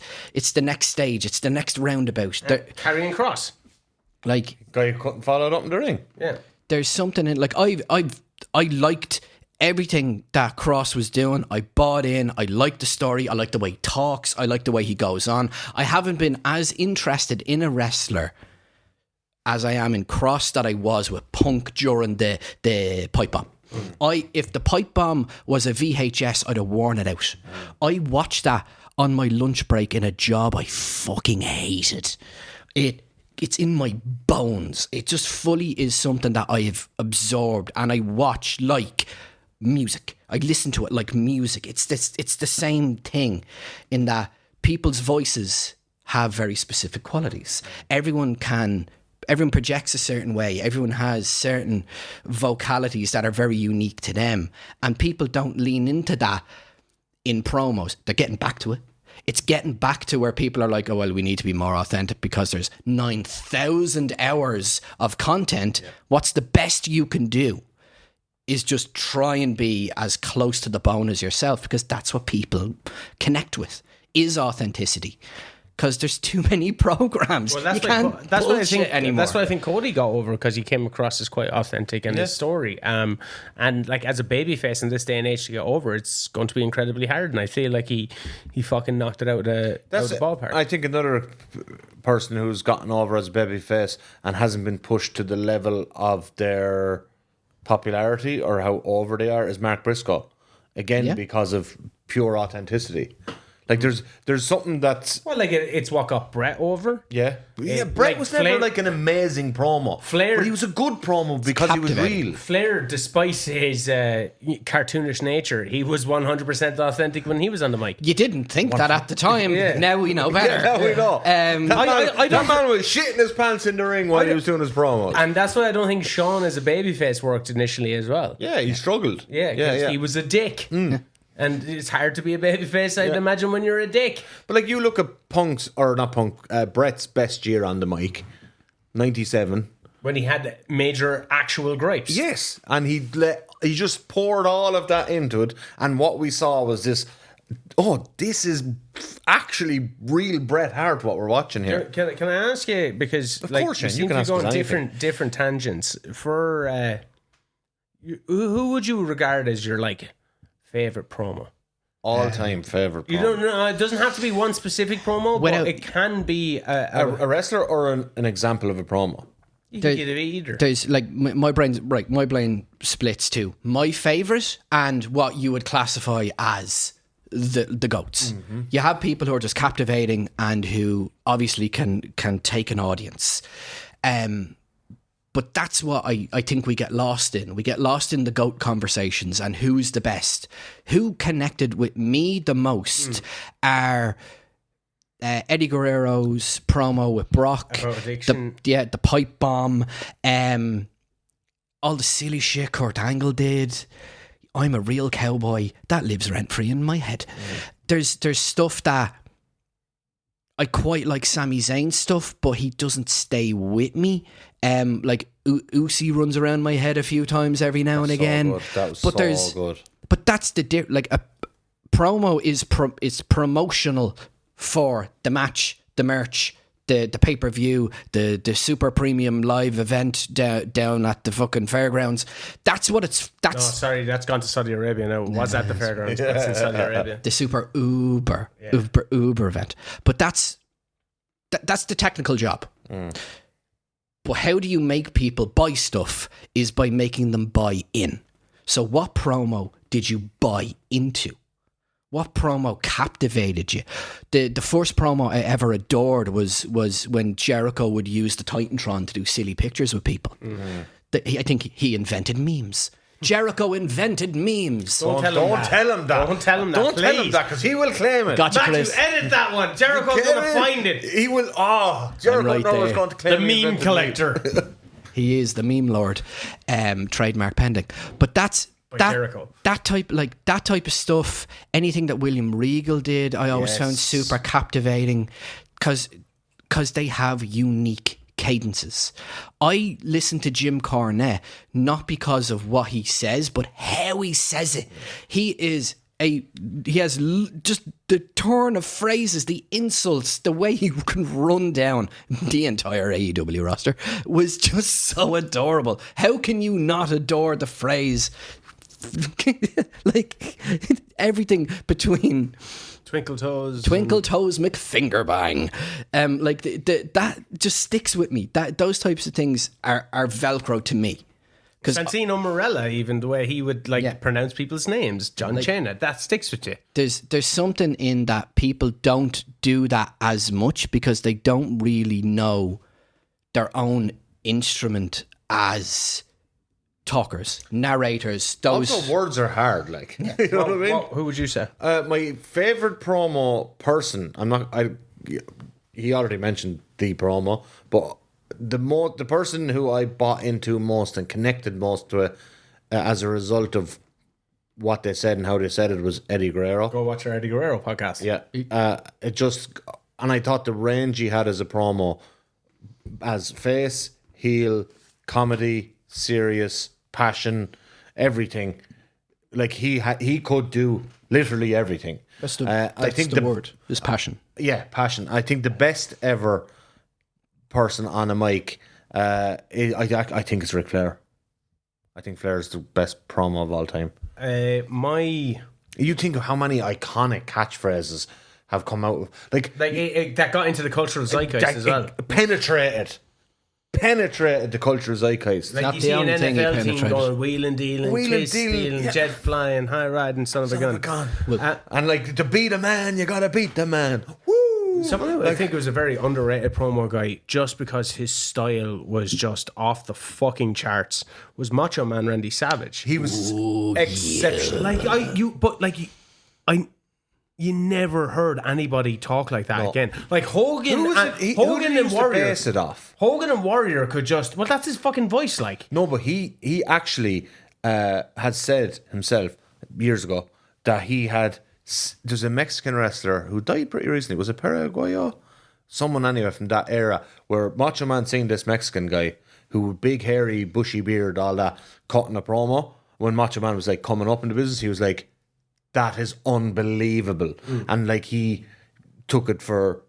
the next stage. It's the next roundabout. Carrying cross. Like Guy who couldn't follow it up in the ring. Yeah. there's something in like I liked everything that Cross was doing. I bought in. I liked the story. I like the way he talks. I like the way he goes on. I haven't been as interested in a wrestler as I am in Cross that I was with Punk during the pipe bomb. If the pipe bomb was a VHS, I'd have worn it out. I watched that on my lunch break in a job I fucking hated. It's in my bones. It just fully is something that I have absorbed, and I watch like music. I listen to it like music. It's the same thing in that people's voices have very specific qualities. Everyone projects a certain way. Everyone has certain vocalities that are very unique to them, and people don't lean into that in promos. They're getting back to it. It's getting back to where people are like, oh, well, we need to be more authentic because there's 9,000 hours of content. Yeah. What's the best you can do is just try and be as close to the bone as yourself, because that's what people connect with, is authenticity. Because there's too many programs. Well, that's what I think anymore. That's what I think Cody got over, because he came across as quite authentic in his story. And like as a babyface in this day and age to get over, it's going to be incredibly hard. And I feel like he fucking knocked it out of the ballpark. I think another person who's gotten over as a babyface and hasn't been pushed to the level of their popularity or how over they are is Mark Briscoe. Again, because of pure authenticity. Like there's something that's it's what got Brett over. Brett like was Flair, never like an amazing promo. Flair, but he was a good promo because he was real. Flair, despite his cartoonish nature, he was 100% authentic when he was on the mic. You didn't think that at the time. Now we know better. Now we know. That man was shitting his pants in the ring while he was doing his promos, and that's why I don't think Shawn as a babyface worked initially as well. Yeah, he struggled. He was a dick. And it's hard to be a babyface, I'd imagine, when you're a dick. But like you look at Brett's best year on the mic, 97. When he had major actual gripes. Yes, and he just poured all of that into it, and what we saw was this. Oh, this is actually real Bret Hart. What we're watching here. Can I ask you, because of course, you seem to be going different tangents. For who would you regard as your favorite promo? All-time favorite promo. You don't know. It doesn't have to be one specific promo, but it can be a wrestler or an example of a promo. You can get it either. There's my brain splits too. My favorite and what you would classify as the goats. Mm-hmm. You have people who are just captivating and who obviously can take an audience. But that's what I think we get lost in. We get lost in the GOAT conversations and who's the best. Who connected with me the most are Eddie Guerrero's promo with Brock. The pipe bomb. All the silly shit Kurt Angle did. I'm a real cowboy. That lives rent-free in my head. There's stuff that I quite like Sami Zayn stuff, but he doesn't stay with me. Like Uzi runs around my head a few times every now and again. Good. That was so good. But that's the like a promo is promotional for the match, the merch, the pay-per-view, the super premium live event down at the fucking fairgrounds. That's what it's. No, sorry, that's gone to Saudi Arabia now. It was at the fairgrounds, but it's in Saudi Arabia. The super Uber event. But that's the technical job. But how do you make people buy stuff is by making them buy in. So what promo did you buy into? What promo captivated you? The first promo I ever adored was when Jericho would use the Titantron to do silly pictures with people. I think he invented memes. Jericho invented memes. Don't tell him that. Don't tell him that. Don't tell him that because he will claim it. Gotcha, Matthew, Chris. edit that one. Jericho's going to find it. He will. Oh, Jericho right knows there. going to claim The meme collector. He is the meme lord. Trademark pending. But that's Jericho. that type of stuff. Anything that William Regal did, I always found super captivating because they have unique cadences. I listen to Jim Cornette not because of what he says, but how he says it. He has just the turn of phrases, the insults, the way he can run down the entire AEW roster was just so adorable. How can you not adore the phrase? Like everything between Twinkle Toes McFingerbang. Like that just sticks with me. Those types of things are Velcro to me. Santino Marella, even the way he would pronounce people's names, John Cena, that sticks with you. There's something in that people don't do that as much because they don't really know their own instrument as talkers, narrators. Those Also, words are hard. Like you know what I mean. Who would you say? My favorite promo person. He already mentioned the promo, but the person who I bought into most and connected most to it as a result of what they said and how they said it was Eddie Guerrero. Go watch our Eddie Guerrero podcast. Yeah, and I thought the range he had as a promo, as face, heel, comedy, serious, passion, everything. Like he could do literally everything. I think the word is passion. Yeah, passion. I think the best ever person on a mic, I think it's Ric Flair. I think Flair is the best promo of all time. You think of how many iconic catchphrases have come out of, like that got into the cultural zeitgeist as well. Penetrated the cultural zeitgeist. Like Not you the see an only thing he NFL team penetrated. going wheeling, dealing, twist, stealing, jet flying, high riding, son of a gun. And like to beat a man, you gotta beat the man. Woo! Someone I think it was a very underrated promo guy just because his style was just off the fucking charts was Macho Man Randy Savage. He was exceptional. You never heard anybody talk like that again. Like Hogan, Who Hogan and Warrior. Base it off? Hogan and Warrior could just that's his fucking voice. Like No, but he actually had said himself years ago that he had. There's a Mexican wrestler who died pretty recently. Was it Paraguayo? Someone anyway from that era where Macho Man seen this Mexican guy who big hairy bushy beard, all that, cutting a promo. When Macho Man was like coming up in the business, he was like, that is unbelievable. And like he took it for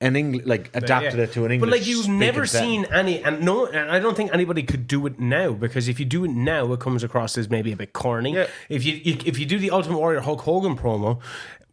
an English, like adapted it to an English. But like you've never seen any, and I don't think anybody could do it now because if you do it now, it comes across as maybe a bit corny. Yeah. If you do the Ultimate Warrior Hulk Hogan promo,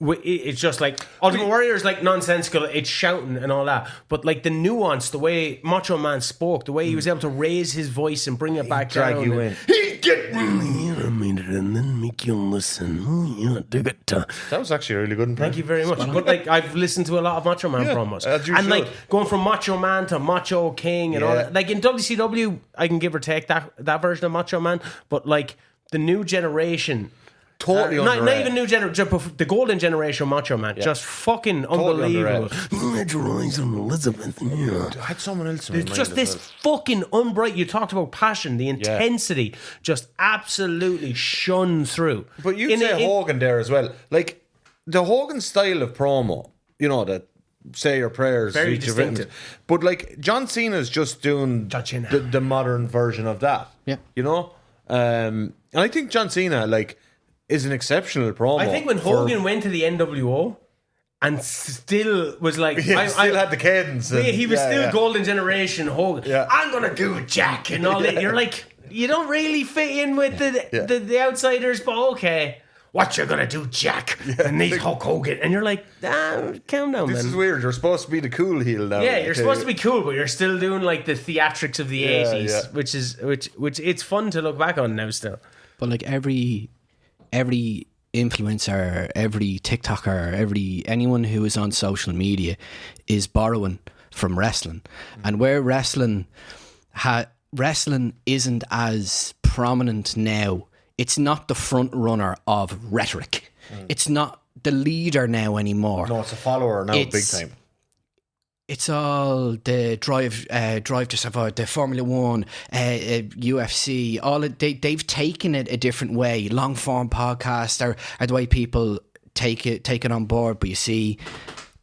it's just like Ultimate Warrior is like nonsensical, it's shouting and all that. But like the nuance, the way Macho Man spoke, the way he was able to raise his voice and bring it back drag down, you in. get really animated and then make you listen. Oh, yeah, dig it. That was actually a really good impression. Thank you very much. But like, I've listened to a lot of Macho Man promos, as you and should. like going from Macho Man to Macho King and all that. Like in WCW, I can give or take that version of Macho Man, but like the new generation. Totally not even new generation, the golden generation of Macho Man, just fucking unbelievable. Let your eyes on Elizabeth. Yeah. I had someone else in my It's mind just as this fucking unbright. You talked about passion, the intensity, just absolutely shone through. But you say Hogan there as well. Like the Hogan style of promo, you know, that say your prayers, Very each of it. distinctive. But like John Cena's just doing the modern version of that. Yeah. You know? And I think John Cena, like, is an exceptional promo. I think when Hogan went to the NWO and still was like, I still had the cadence. He was still golden generation Hogan. Yeah. I'm gonna do it, Jack, and all that. You're like, you don't really fit in with the outsiders, but okay. What you gonna do, Jack? And he's Hulk Hogan, and you're like, calm down, This man. is weird. You're supposed to be the cool heel now. Yeah, you're supposed to be cool, but you're still doing like the theatrics of the 80s, which it's fun to look back on now still. But like every influencer, every TikToker, anyone who is on social media is borrowing from wrestling. And where wrestling isn't as prominent now, it's not the front runner of rhetoric. It's not the leader now anymore. No, it's a follower now, big time. It's all the drive to survive, the Formula One, UFC. They've taken it a different way. Long form podcasts are the way people take it on board. But you see,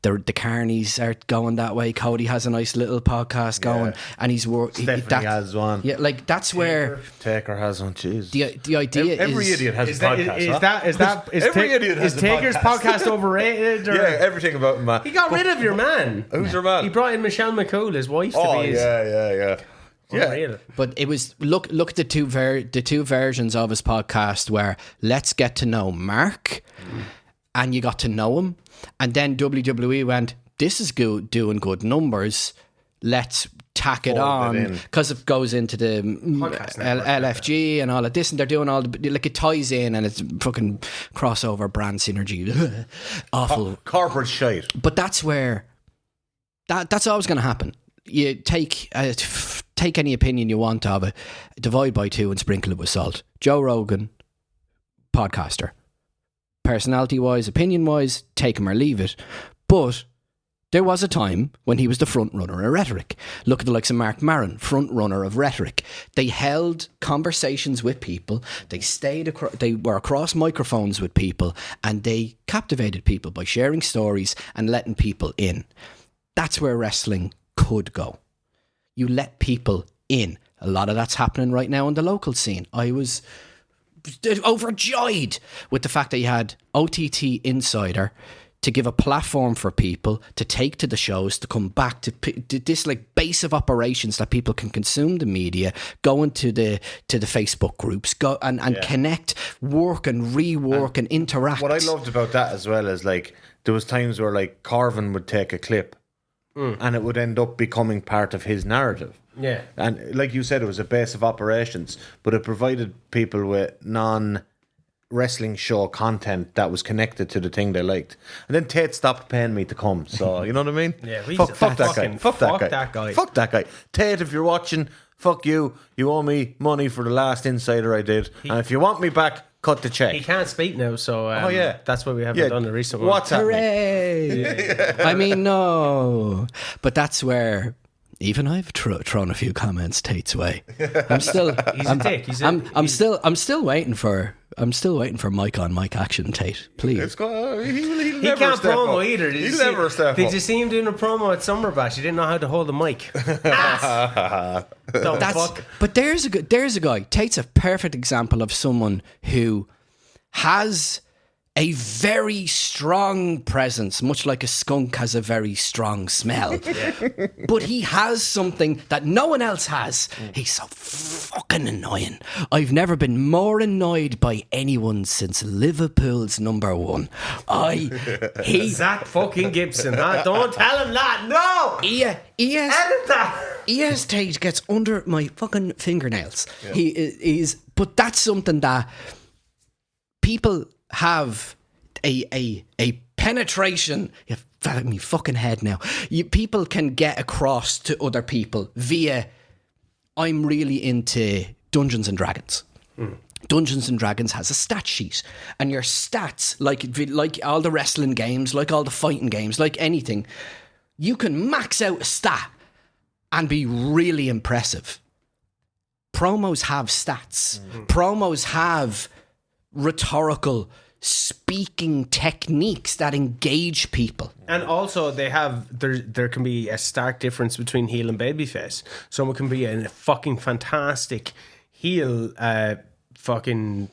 the Carnies are going that way. Cody has a nice little podcast going, and he's working. Stephanie has one. Yeah, like that's where Taker has one. Jeez. the idea Every is idiot has a podcast. Every idiot has a Taker's podcast. podcast overrated? Or? Yeah, everything about him, man. He got rid of your man. Who's your man? He brought in Michelle McCool, his wife, to Oh, be his. yeah. Unreal. But it was look at the two versions of his podcast where let's get to know Mark, and you got to know him, and then WWE went, this is good, doing good numbers. Let's tack it on because it goes into the LFG and all of this, and they're doing all the, like, it ties in and it's fucking crossover brand synergy. Awful corporate shite. But that's where that's always going to happen. You take any opinion you want of it, divide by two and sprinkle it with salt. Joe Rogan, podcaster, personality wise, opinion wise, take him or leave it. But there was a time when he was the front runner of rhetoric. Look at the likes of Mark Maron, front runner of rhetoric. They held conversations with people. They they were across microphones with people, and they captivated people by sharing stories and letting people in. That's where wrestling could go. You let people in. A lot of that's happening right now in the local scene. I was overjoyed with the fact that you had OTT Insider to give a platform for people to take to the shows, to come back to this like base of operations that people can consume the media, go into the Facebook groups, go and connect, work and rework and interact. What I loved about that as well is, like, there was times where, like, Carvin would take a clip and it would end up becoming part of his narrative. Yeah. And like you said, it was a base of operations, but it provided people with non-wrestling show content that was connected to the thing they liked. And then Tate stopped paying me to come, so you know what I mean? Yeah, fuck that guy. Fuck that guy. Tate, if you're watching, fuck you. You owe me money for the last Insider I did. And if you want me back, cut the check. He can't speak now, so that's why we haven't done the recent one. What's happening? Hooray! I mean, no. But that's where even I've thrown a few comments Tate's way. I'm still I'm still waiting for mic on mic action, Tate. Please. He He can't promo either. He'll never step up. Did you see him doing a promo at Summer Bash? He didn't know how to hold the mic. But there's a guy. Tate's a perfect example of someone who has a very strong presence, much like a skunk has a very strong smell. But he has something that no one else has. He's so fucking annoying. I've never been more annoyed by anyone since Liverpool's number one. Zach fucking Gibson, huh? Don't tell him that. No! Edit that! EST gets under my fucking fingernails. Yeah. He is, but that's something that people have a penetration. You've fell at me fucking head now. People can get across to other people via. I'm really into Dungeons and Dragons. Dungeons and Dragons has a stat sheet, and your stats, like all the wrestling games, like all the fighting games, like anything, you can max out a stat and be really impressive. Promos have stats. Promos have rhetorical speaking techniques that engage people. And also they have there can be a stark difference between heel and babyface. Someone can be a fucking fantastic heel fucking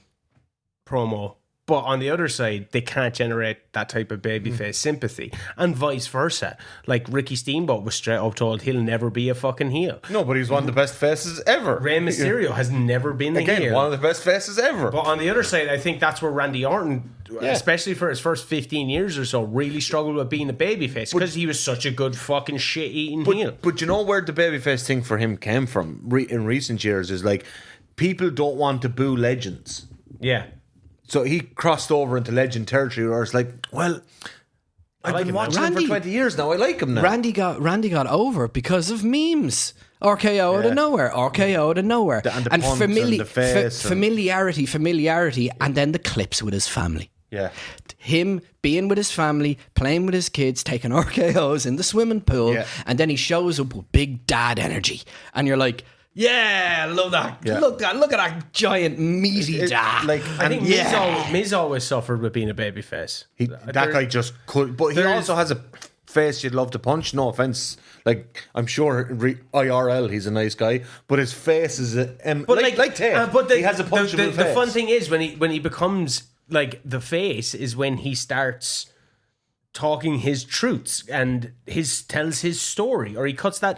promo, but on the other side they can't generate that type of babyface sympathy, and vice versa. Like Ricky Steamboat was straight up told he'll never be a fucking heel. No, but he's one of the best faces ever. Rey Mysterio has never been the heel. One of the best faces ever. But on the other side, I think that's where Randy Orton, especially for his first 15 years or so, really struggled with being a babyface because he was such a good fucking shit-eating heel. But you know where the babyface thing for him came from in recent years is like, people don't want to boo legends. Yeah. So he crossed over into legend territory where it's like, well, I've been watching him for 20 years now. I like him now. Randy got over because of memes. RKO out of nowhere. RKO out of nowhere. And familiarity, and then the clips with his family. Yeah. Him being with his family, playing with his kids, taking RKOs in the swimming pool, and then he shows up with big dad energy. And you're like, yeah, love that. Yeah. Look at that giant meaty dad. I think Miz always suffered with being a babyface. That guy just could, but he also has a face you'd love to punch. No offense, like I'm sure IRL he's a nice guy, but his face is he has a punchable face. The fun thing is when he becomes like the face is when he starts talking his truths and tells his story, or he cuts an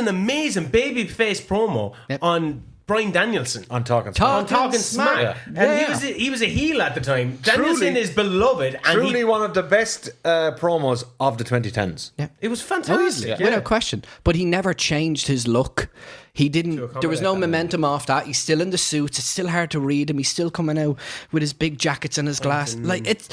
amazing babyface promo on Bryan Danielson on Talking Smack. Yeah. And he was a heel at the time. Danielson is beloved, and truly one of the best promos of the 2010s. Yeah, it was fantastic, without question. But he never changed his look. He didn't. There was no momentum off that. He's still in the suits. It's still hard to read him. He's still coming out with his big jackets and his glass. Like it's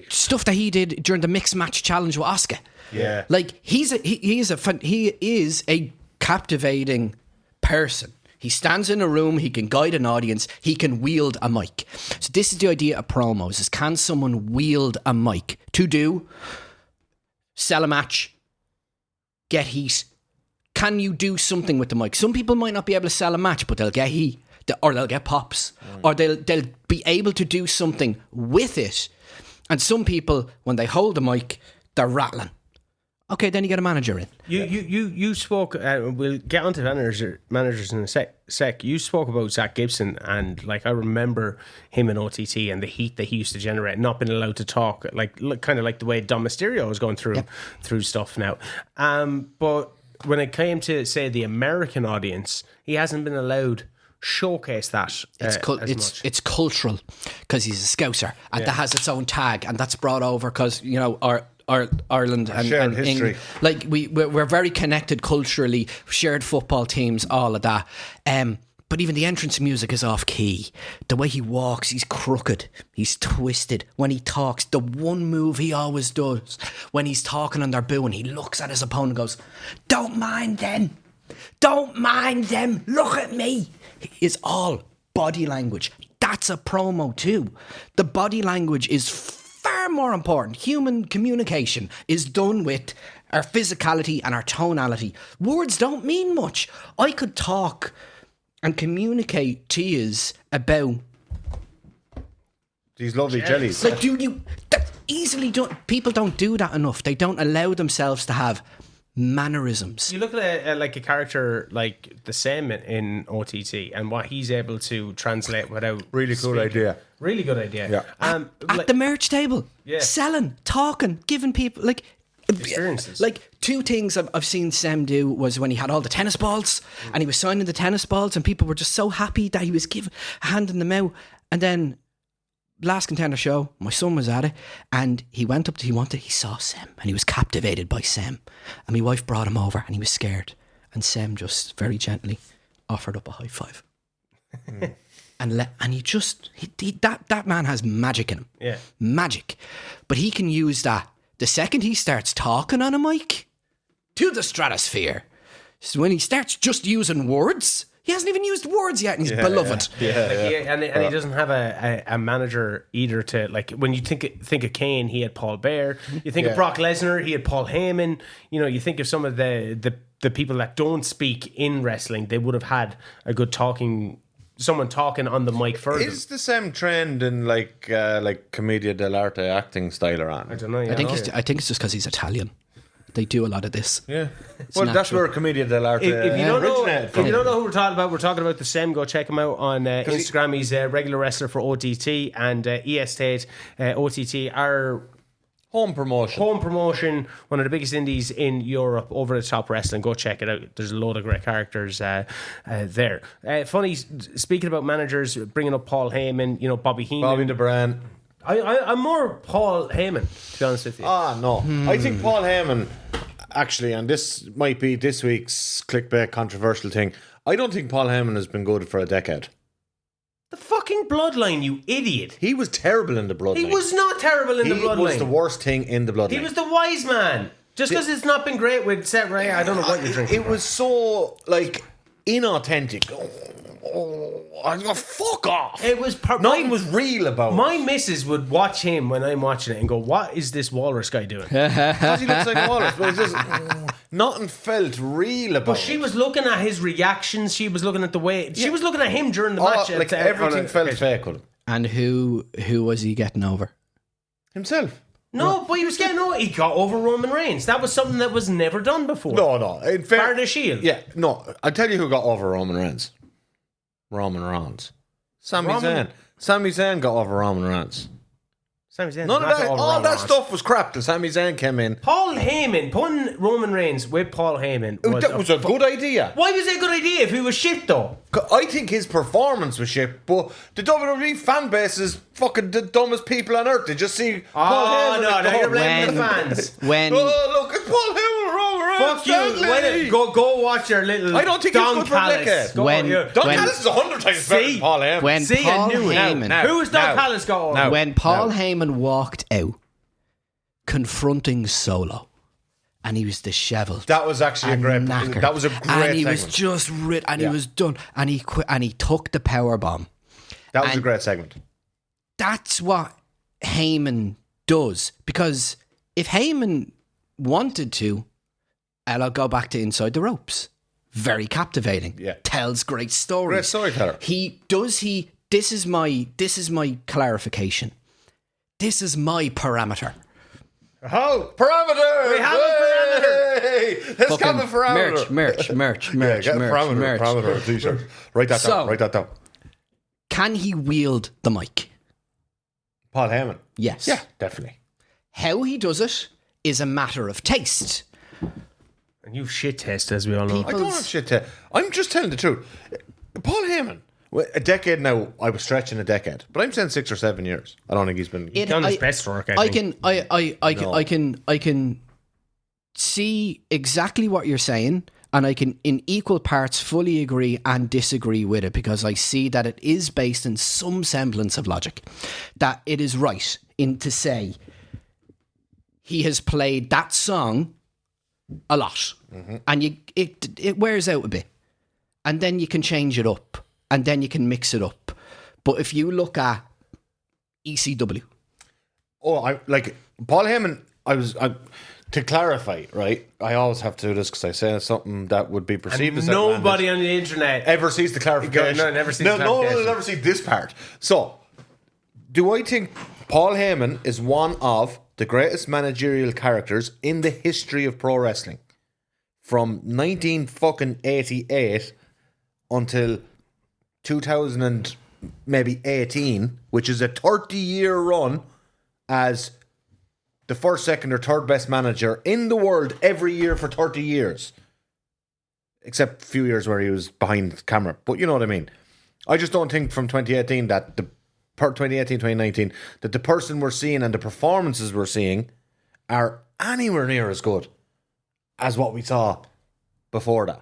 stuff that he did during the mixed match challenge with Asuka. Yeah, like he is a captivating person. He stands in a room. He can guide an audience. He can wield a mic. So this is the idea of promos: is can someone wield a mic to sell a match, get heat? Can you do something with the mic? Some people might not be able to sell a match, but they'll get heat, or they'll get pops, or they'll be able to do something with it. And some people, when they hold the mic, they're rattling. Okay, then you get a manager in. You spoke. We'll get onto managers in a sec. You spoke about Zach Gibson, and like I remember him in OTT and the heat that he used to generate, not being allowed to talk, kind of like the way Dom Mysterio was going through stuff now. But when it came to say the American audience, he hasn't been allowed showcase that. It's cultural because he's a Scouser, and that has its own tag, and that's brought over because our Ireland and history. England, like we're very connected culturally, shared football teams, all of that. But even the entrance music is off key. The way he walks, he's crooked, he's twisted. When he talks, the one move he always does when he's talking and they're booing, he looks at his opponent and goes, "Don't mind them. Don't mind them. Look at me." It's all body language. That's a promo too. The body language is far more important. Human communication is done with our physicality and our tonality. Words don't mean much. I could talk and communicate to yous about these lovely jellies. Like, that easily done. People don't do that enough. They don't allow themselves to have mannerisms. You look at like a character like the Sam in OTT and what he's able to translate without Really cool speaking. idea. Really good idea. Yeah. At the merch table, Yeah. selling, talking, giving people like Experiences. Like 2 things I've seen Sam do was when he had all the tennis balls and he was signing the tennis balls and people were just so happy that he was handing them out. And then last Contender show, my son was at it and he went up to he saw Sam and he was captivated by Sam. And my wife brought him over and he was scared. And Sam just very gently offered up a high five. And that man has magic in him. Yeah. Magic. But he can use that. The second he starts talking on a mic, to the stratosphere. So when he starts just using words, he hasn't even used words yet and he's beloved. And he doesn't have a manager either to, like, when you think of Kane, he had Paul Bear. You think of Brock Lesnar, he had Paul Heyman. You know, you think of some of the people that don't speak in wrestling, they would have had a good someone talking on the mic for them. Is the same trend in like commedia dell'arte acting style around? I don't know. I think it's just because he's Italian. They do a lot of this. Yeah. Well, that's where commedia dell'arte If you don't know, originated if from. you don't know who we're talking about the Sem, go check him out on Instagram. He's a regular wrestler for OTT and ES8. OTT are Home promotion. One of the biggest indies in Europe, over the top wrestling. Go check it out. There's a load of great characters there. Funny, speaking about managers, bringing up Paul Heyman, Bobby Heenan. Bobby the Brand. I'm more Paul Heyman, to be honest with you. No. I think Paul Heyman, actually, and this might be this week's clickbait controversial thing, I don't think Paul Heyman has been good for a decade. The fucking Bloodline, you idiot. He was terrible in the Bloodline. He was not terrible in the Bloodline. He was the worst thing in the Bloodline. He was the wise man. Just because it's not been great with Seth Ray, I don't know what you're drinking. It was so, like, inauthentic. Fuck off. It was nothing was real about my it. missus would watch him when I'm watching it and go, "What is this walrus guy doing?" Because he looks like a walrus, but it's just nothing felt real about But she was looking at his reactions. She was looking at the way she was looking at him during the it. match. Like everything felt fake with him. And who was he getting over? Himself. No, but he was getting over. He got over Roman Reigns. That was something that was never done before. No. In fair, Bar the Shield. Yeah, no. I'll tell you who got over Roman Reigns. Roman Reigns. Sami Zayn. Sami Zayn got over Roman Reigns. Sami Zayn None of got that. over All Roman that Reigns. stuff was crap till Sami Zayn came in. Paul Heyman, putting Roman Reigns with Paul Heyman That was a good idea. Why was it a good idea if he was shit though? I think his performance was shit, but the WWE fan base is fucking the dumbest people on earth. They just see Paul Heyman. no, and go, you're blaming the fans. When oh, look, it's Paul Heyman, Roman Reigns. Fuck you. Go watch your little I don't think he's Don good for a Callis. decade. Go When- on, yeah. Don when- Callis is 100 times better than Paul Heyman. when See, I Paul knew it. Heyman Now. Who was Don Callis got over? Now. when Paul Heyman walked out confronting Solo and he was dishevelled. That was actually a and great. knackered, That was a great and he segment. was just and Yeah. he was done and he quit and he took the power bomb. That was a and- great segment. That's what Heyman does, because if Heyman wanted to, I'll go back to Inside the Ropes. Very captivating. Yeah. Tells great stories. Great storyteller. This is my clarification. This is my parameter. Oh, parameter! We have a parameter. Hey, let's have a parameter. Merch. Get a parameter, a t-shirt. Write that down. Write that down. Can he wield the mic? Paul Heyman. Yes. Yeah, definitely. How he does it is a matter of taste. And you've shit tested, as we all know. I don't have shit to. I'm just telling the truth. Paul Heyman. A decade now. I was stretching a decade, but I'm saying 6 or 7 years. I don't think he's been. He's done his best work. I think. I can see exactly what you're saying, and I can, in equal parts, fully agree and disagree with it, because I see that it is based in some semblance of logic. That it is right in to say he has played that song a lot, and it wears out a bit, and then you can change it up, and then you can mix it up. But if you look at ECW, I like Paul Heyman. To clarify, right? I always have to do this because I say something that would be perceived as Nobody outlandish. on the internet Ever sees the clarification. No, never sees no, the no one clarification. will ever see this part. So, do I think Paul Heyman is one of the greatest managerial characters in the history of pro wrestling? from 1988 until 2000 and maybe 18, which is a 30-year run as the first, second, or third best manager in the world every year for 30 years. Except a few years where he was behind the camera. But you know what I mean. I just don't think from 2018 that 2019, that the person we're seeing and the performances we're seeing are anywhere near as good as what we saw before that.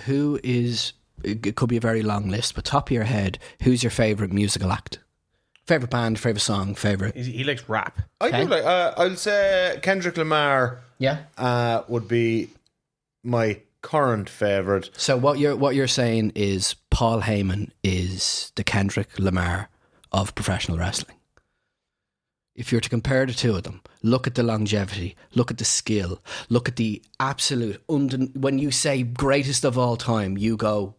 Who is, it could be a very long list, but top of your head, who's your favourite musical act? Favourite band, favourite song, favourite? He likes rap. I do like, I'll say Kendrick Lamar would be my current favourite. So what you're saying is Paul Heyman is the Kendrick Lamar of professional wrestling. If you're to compare the two of them, look at the longevity, look at the skill, look at the absolute... when you say greatest of all time, you go...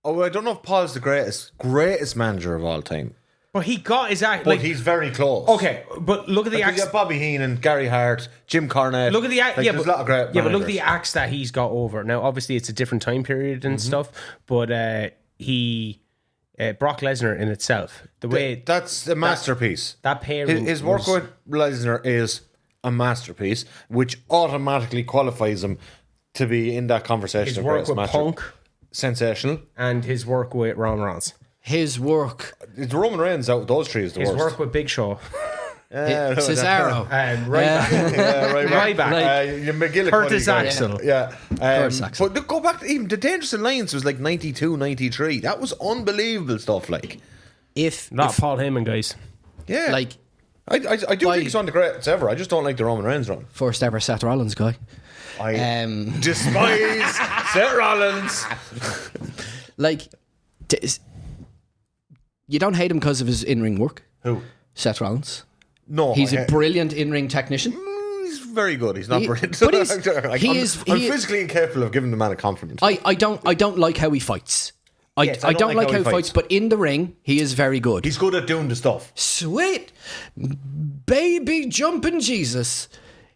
Oh, I don't know if Paul's the greatest manager of all time. But he got his act. But he's very close. Okay, but look at the acts. You got Bobby Heenan, Gary Hart, Jim Cornette. Look at the act. There's a lot of great but look at the acts that he's got over. Now, obviously, it's a different time period and stuff. But Brock Lesnar in itself, that's a masterpiece. That pairing, his work with Lesnar is a masterpiece, which automatically qualifies him to be in that conversation. His work with Punk, sensational, and his work with Roman Reigns. His work... It's Roman Reigns out of those three is the worst. His work with Big Show. Cesaro. Ryback. Curtis Axel. Curtis Axel. But go back to even the Dangerous Alliance was like 92, 93. That was unbelievable stuff. Like, Not Paul Heyman, guys. Yeah. Like, I do think he's one of the greatest ever. I just don't like the Roman Reigns run. First ever Seth Rollins guy. I despise Seth Rollins. Like, you don't hate him because of his in-ring work. Who? Seth Rollins. No. He's a brilliant in-ring technician. He's very good. He's not brilliant. But I'm physically incapable of giving the man a compliment. I don't like how he fights. I don't like how he fights, but in the ring, he is very good. He's good at doing the stuff. Sweet baby jumping Jesus.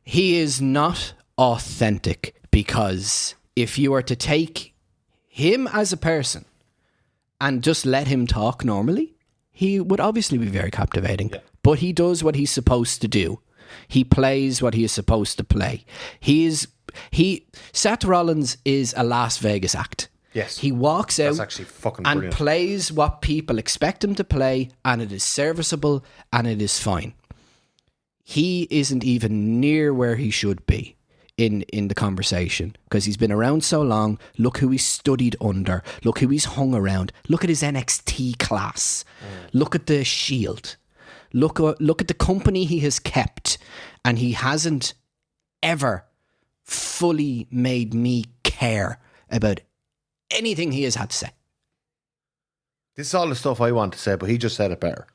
He is not authentic, because if you were to take him as a person and just let him talk normally, he would obviously be very captivating. Yeah. But he does what he's supposed to do. He plays what he is supposed to play. Seth Rollins is a Las Vegas act. Yes. He walks out and plays what people expect him to play, and it is serviceable and it is fine. He isn't even near where he should be in the conversation, because he's been around so long. Look who he's studied under. Look who he's hung around. Look at his NXT class. Look at the Shield. Look at the company he has kept, and he hasn't ever fully made me care about anything he has had to say. This is all the stuff I want to say, but he just said it better.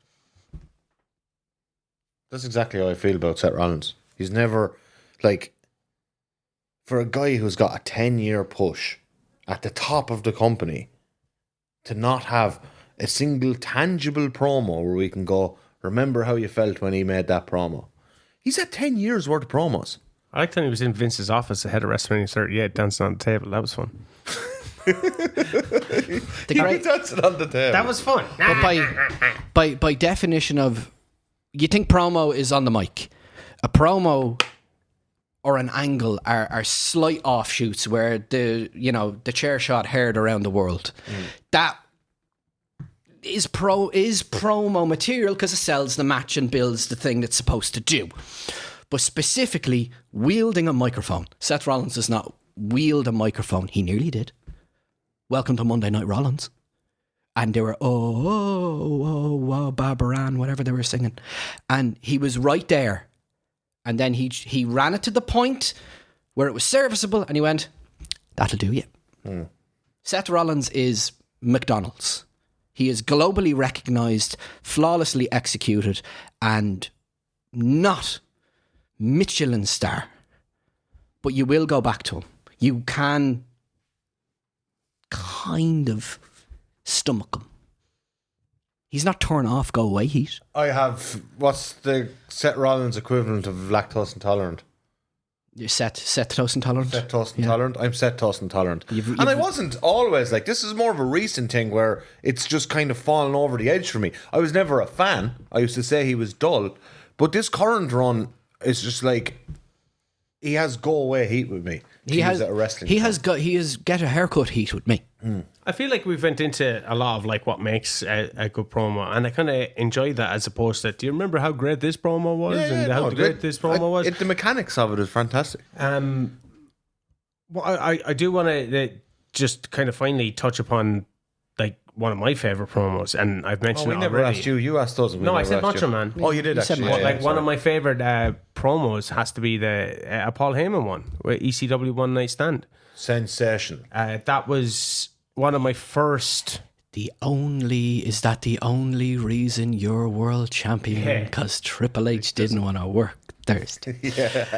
That's exactly how I feel about Seth Rollins. He's never, like, for a guy who's got a 10-year push at the top of the company, to not have a single tangible promo where we can go, remember how you felt when he made that promo. He's had 10 years worth of promos. I liked when he was in Vince's office ahead of WrestleMania 38 dancing on the table. That was fun. Dancing on the table. That was fun. But by definition of, you think promo is on the mic. A promo or an angle are slight offshoots where the chair shot heard around the world. That is promo material because it sells the match and builds the thing it's supposed to do. But specifically, wielding a microphone. Seth Rollins does not wield a microphone. He nearly did. Welcome to Monday Night Rollins. And they were, Barbaran, whatever they were singing. And he was right there. And then he ran it to the point where it was serviceable, and he went, that'll do you. Seth Rollins is McDonald's. He is globally recognised, flawlessly executed, and not Michelin star. But you will go back to him. You can kind of stomach him. He's not turn off, go away heat. I have, what's the Seth Rollins equivalent of lactose intolerant? You're set toast intolerant. Set toast intolerant. I'm set toast intolerant. And I wasn't always like, this is more of a recent thing where it's just kind of fallen over the edge for me. I was never a fan. I used to say he was dull. But this current run is just like, he has go away heat with me. He has get a haircut heat with me. I feel like we've went into a lot of like what makes a good promo, and I kind of enjoy that as opposed to, do you remember how great this promo was great this promo was? The mechanics of it is fantastic. Well, I do want to just kind of finally touch upon like one of my favorite promos, and I've mentioned we it never already. asked you. You asked us. No, I said Macho Man. Oh, you did actually. One of my favorite promos has to be the Paul Heyman one, where ECW One Night Stand. Sensation. That was one of my first. The only reason you're world champion because Triple H didn't want to work Thursday.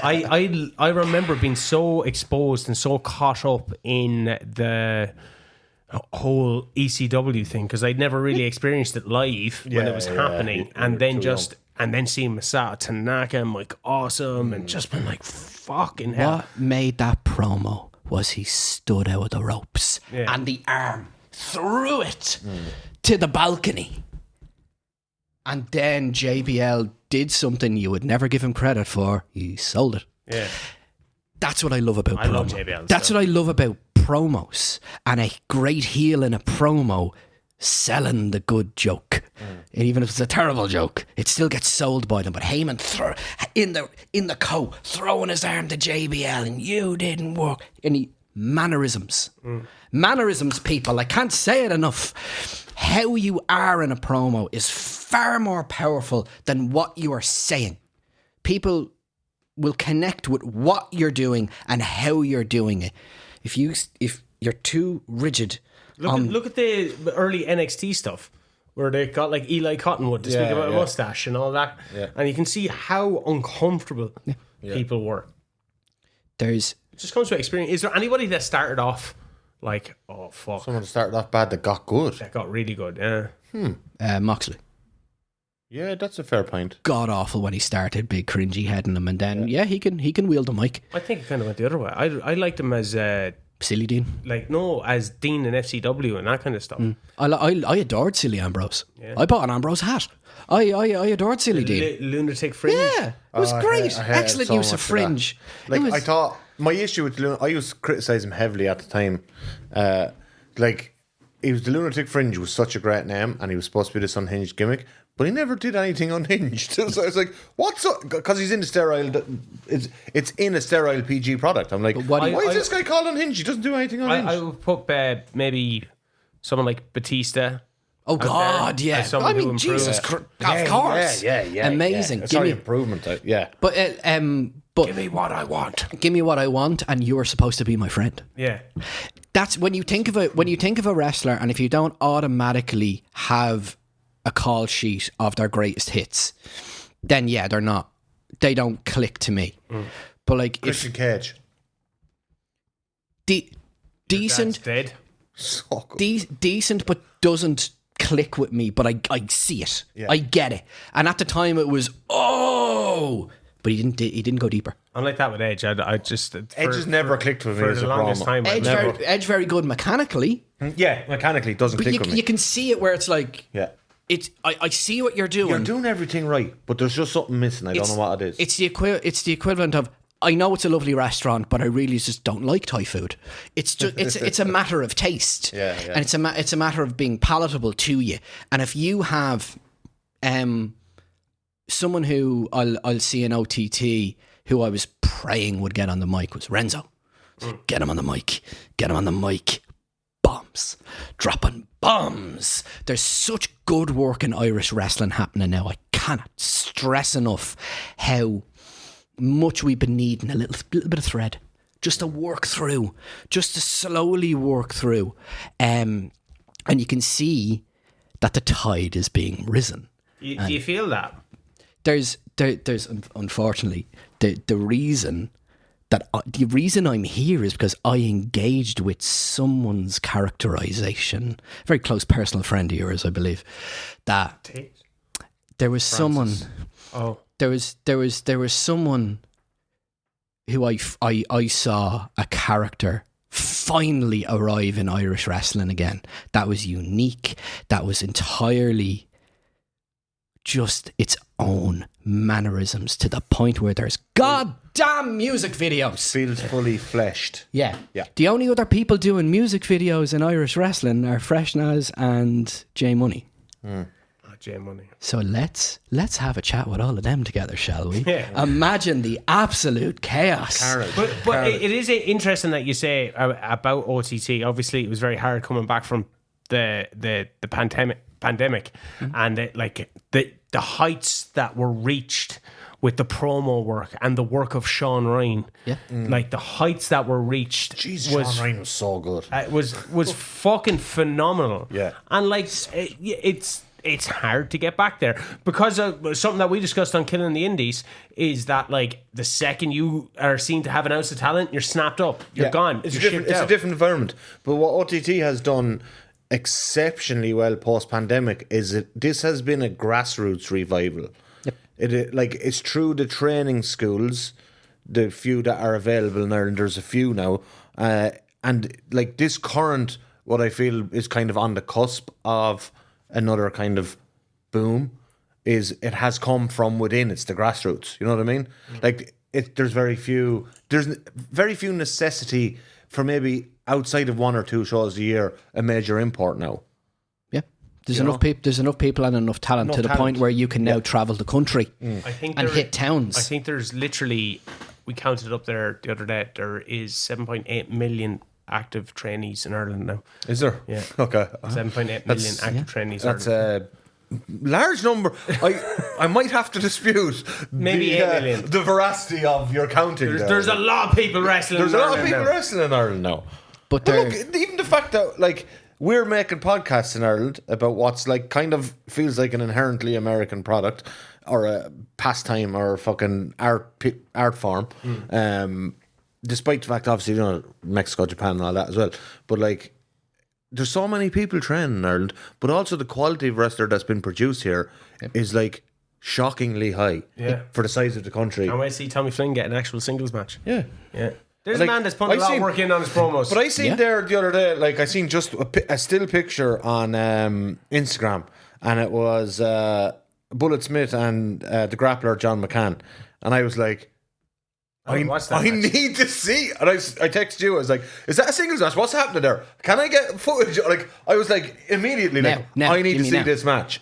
I remember being so exposed and so caught up in the whole ECW thing because I'd never really experienced it live when it was happening, and then seeing Masato Tanaka and Mike Awesome and just been like, fucking hell. What made that promo was he stood out of the ropes and the arm threw it to the balcony, and then JBL did something you would never give him credit for. He sold it. Yeah, that's what I love about promo. I love JBL. That's what I love about promos, and a great heel in a promo selling the good joke. And even if it's a terrible joke, it still gets sold by them. But Heyman in the coat, throwing his arm to JBL, and you didn't work. And mannerisms. Mannerisms, people. I can't say it enough. How you are in a promo is far more powerful than what you are saying. People will connect with what you're doing and how you're doing it. If you're too rigid. Look at the early NXT stuff where they got like Eli Cottonwood to speak about a mustache and all that, and you can see how uncomfortable people were. It just comes to experience. Is there anybody that started off like, oh fuck, someone started off bad that got good? That got really good. Moxley. Yeah, that's a fair point. God awful when he started, big cringy heading him, and then he can wield the mic. I think it kind of went the other way. I liked him as Silly Dean. As Dean in FCW and that kind of stuff. I adored Silly Ambrose. I bought an Ambrose hat. I adored Silly Dean. Lunatic Fringe. Yeah, it was great. Excellent so use of Fringe. I thought my issue with I used to criticise him heavily at the time. He was the Lunatic Fringe was such a great name, and he was supposed to be this unhinged gimmick, but he never did anything unhinged. So I was like, what's up? Because he's in a sterile, it's in a sterile PG product. I'm like, why is this guy called unhinged? He doesn't do anything unhinged. I would put maybe someone like Batista. Oh God, yeah. I mean, Jesus Christ, of course. Yeah. Amazing. Yeah. Sorry, improvement. Yeah. But give me what I want. Give me what I want, and you are supposed to be my friend. Yeah. That's when you think of it. When you think of a wrestler, and if you don't automatically have a call sheet of their greatest hits, then they're not. They don't click to me. But like Christian Cage, decent, dead. So good. Decent, but doesn't click with me. But I see it. Yeah. I get it. And at the time, it was but he didn't go deeper. Unlike that with Edge, Edge has never clicked with me as a longest time. Edge very good mechanically. Yeah, mechanically doesn't click with me. You can see it where it's like, I see what you're doing. You're doing everything right, but there's just something missing. I don't know what it is. It's the equivalent of, I know it's a lovely restaurant, but I really just don't like Thai food. It's just it's a matter of taste, and it's a matter of being palatable to you. And if you have someone who I'll see in OTT who I was praying would get on the mic was Renzo. Get him on the mic. Bombs. Dropping bombs. There's such good work in Irish wrestling happening now. I cannot stress enough how much we've been needing a little bit of thread. Just to work through. Just to slowly work through. And you can see that the tide is being risen. Do you feel that? There's unfortunately the reason I'm here is because I engaged with someone's characterization, a very close personal friend of yours, I believe, that there was someone. Oh, there was someone who I saw a character finally arrive in Irish wrestling again. That was unique. That was entirely just its own mannerisms to the point where there's goddamn music videos. Feels fully fleshed. Yeah. Yeah. The only other people doing music videos in Irish wrestling are Fresh Naz and Jay Money. Jay Money. So let's have a chat with all of them together, shall we? Yeah. Imagine the absolute chaos. But it is interesting that you say about OTT. Obviously, it was very hard coming back from the pandemic, and the heights that were reached with the promo work and the work of Sean Ryan. Yeah. Like the heights that were reached. Jesus, Sean Ryan was so good. It was fucking phenomenal. Yeah. And like it's hard to get back there because of something that we discussed on Killing the Indies is that like the second you are seen to have an ounce of talent, you're snapped up, you're gone. It's you're different. It's a different environment. But what OTT has done exceptionally well post pandemic is this has been a grassroots revival. Yep. It's through the training schools, the few that are available in Ireland. There's a few now, and like this current, what I feel is kind of on the cusp of another kind of boom, is it has come from within. It's the grassroots. You know what I mean? Like there's very few necessity for maybe outside of one or two shows a year a major import now. Yeah, there's enough people. There's enough people and enough talent to the point where you can now travel the country and hit towns. I think there's literally, we counted up there the other day, there is 7.8 million active trainees in Ireland now. Is there? Yeah. Okay. 7.8 million active trainees. That's a large number. I might have to dispute maybe 8 million. The veracity of your counting. There's a lot of people wrestling. There's a lot of people wrestling in Ireland now. But look, even the fact that like we're making podcasts in Ireland about what's like kind of feels like an inherently American product or a pastime or a fucking art form. Despite the fact, obviously, you know, Mexico, Japan, and all that as well. But like, there's so many people training in Ireland, but also the quality of wrestler that's been produced here is like shockingly high for the size of the country. I might see Tommy Flynn get an actual singles match. Yeah. There's a man that's putting a lot of work in on his promos. But I seen there the other day, like I seen just a still picture on Instagram, and it was Bullet Smith and the grappler John McCann, and I was like, I need to see. And I texted you. I was like, "Is that a singles match? What's happening there? Can I get footage?" Like I was like immediately I need to see this match.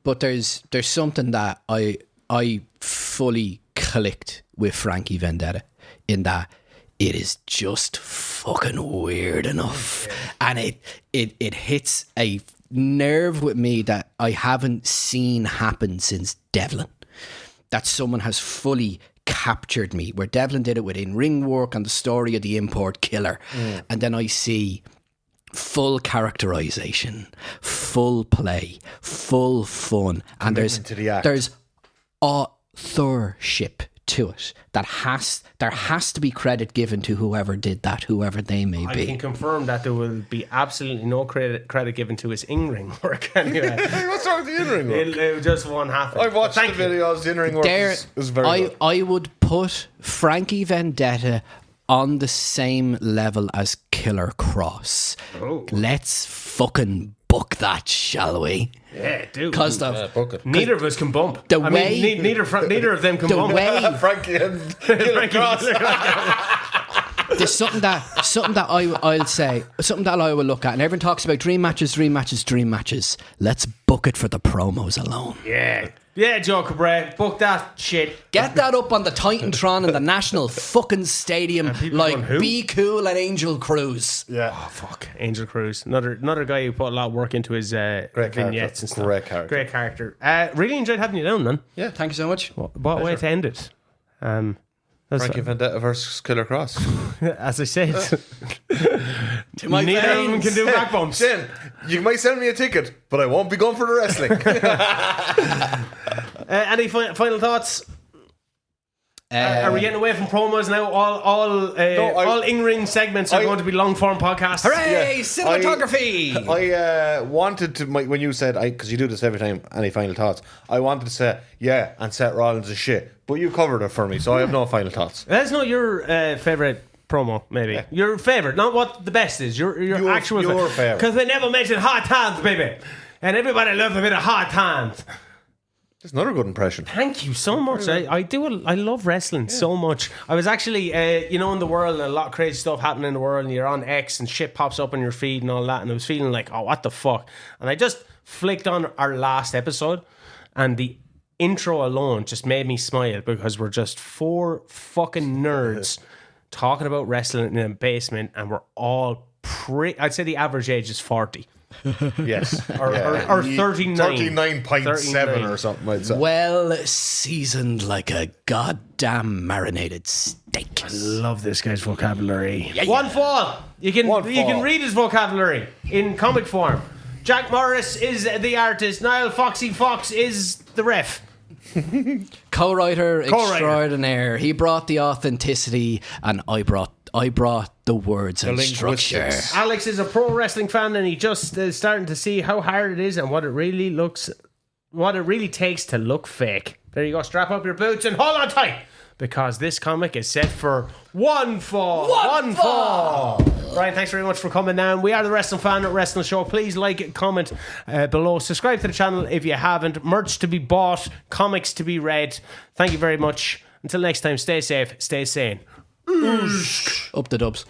But there's something that I fully clicked with Frankie Vendetta in that it is just fucking weird enough, and it hits a nerve with me that I haven't seen happen since Devlin. That someone has fully captured me, where Devlin did it with in-ring work and the story of the import killer, and then I see full characterization, full play, full fun, and there's authorship to it. There has to be credit given to whoever did that, whoever they may be. I can confirm that there will be absolutely no credit given to his in-ring work anyway. What's wrong with the in-ring work? It just won't happen. I watched the videos. The in-ring work is very good. I would put Frankie Vendetta on the same level as Killer Cross. Oh. Let's fucking book that, shall we? Yeah, dude. Because neither of us can bump. Neither of them can bump. Frankie and Killer Cross. There's something that I'll say, something that I will look at, and everyone talks about dream matches. Let's book it for the promos alone. Yeah, Joe Cabret, book that shit. Get that up on the Titantron in the National fucking Stadium, like Be Cool and Angel Cruz. Yeah. Oh fuck, Angel Cruz, another guy who put a lot of work into his vignettes and stuff. Great character. Really enjoyed having you down, man. Yeah, thank you so much. What way to end it? Frankie Vendetta versus Killer Cross. As I said, to my neither of them can do back bumps. Shane, you might send me a ticket, but I won't be going for the wrestling. Any final thoughts? Are we getting away from promos now? All in-ring segments are going to be long-form podcasts. Hooray! Cinematography! I wanted to, when you said, because you do this every time, any final thoughts, I wanted to say, yeah, and Seth Rollins is shit. But you covered it for me, so I have no final thoughts. That's not your favourite promo, maybe. Yeah. Your favourite, not what the best is. Your actual favourite. Because they never mention hard times, baby. And everybody loves a bit of hard times. That's another good impression. Thank you so much. I love wrestling so much. I was actually, in the world, a lot of crazy stuff happening in the world, and you're on X and shit pops up on your feed and all that, and I was feeling like, oh, what the fuck? And I just flicked on our last episode, and the intro alone just made me smile because we're just 4 fucking nerds talking about wrestling in a basement, and we're all I'd say the average age is 40. Yes. Or 39. 39.7 or something like that. Well seasoned like a goddamn marinated steak. I love this guy's vocabulary. Yeah. One fall. You can read his vocabulary in comic form. Jack Morris is the artist. Niall Foxy Fox is the ref. Co-writer extraordinaire. He brought the authenticity, and I brought the words and structure. Alex is a pro wrestling fan, and he just is starting to see how hard it is and what it really takes to look fake. There you go. Strap up your boots and hold on tight, because this comic is set for one fall. One fall. Brian, thanks very much for coming down. We are the Wrestling Fan at Wrestling Show. Please like, comment below. Subscribe to the channel if you haven't. Merch to be bought, comics to be read. Thank you very much. Until next time, stay safe, stay sane. Up the dubs.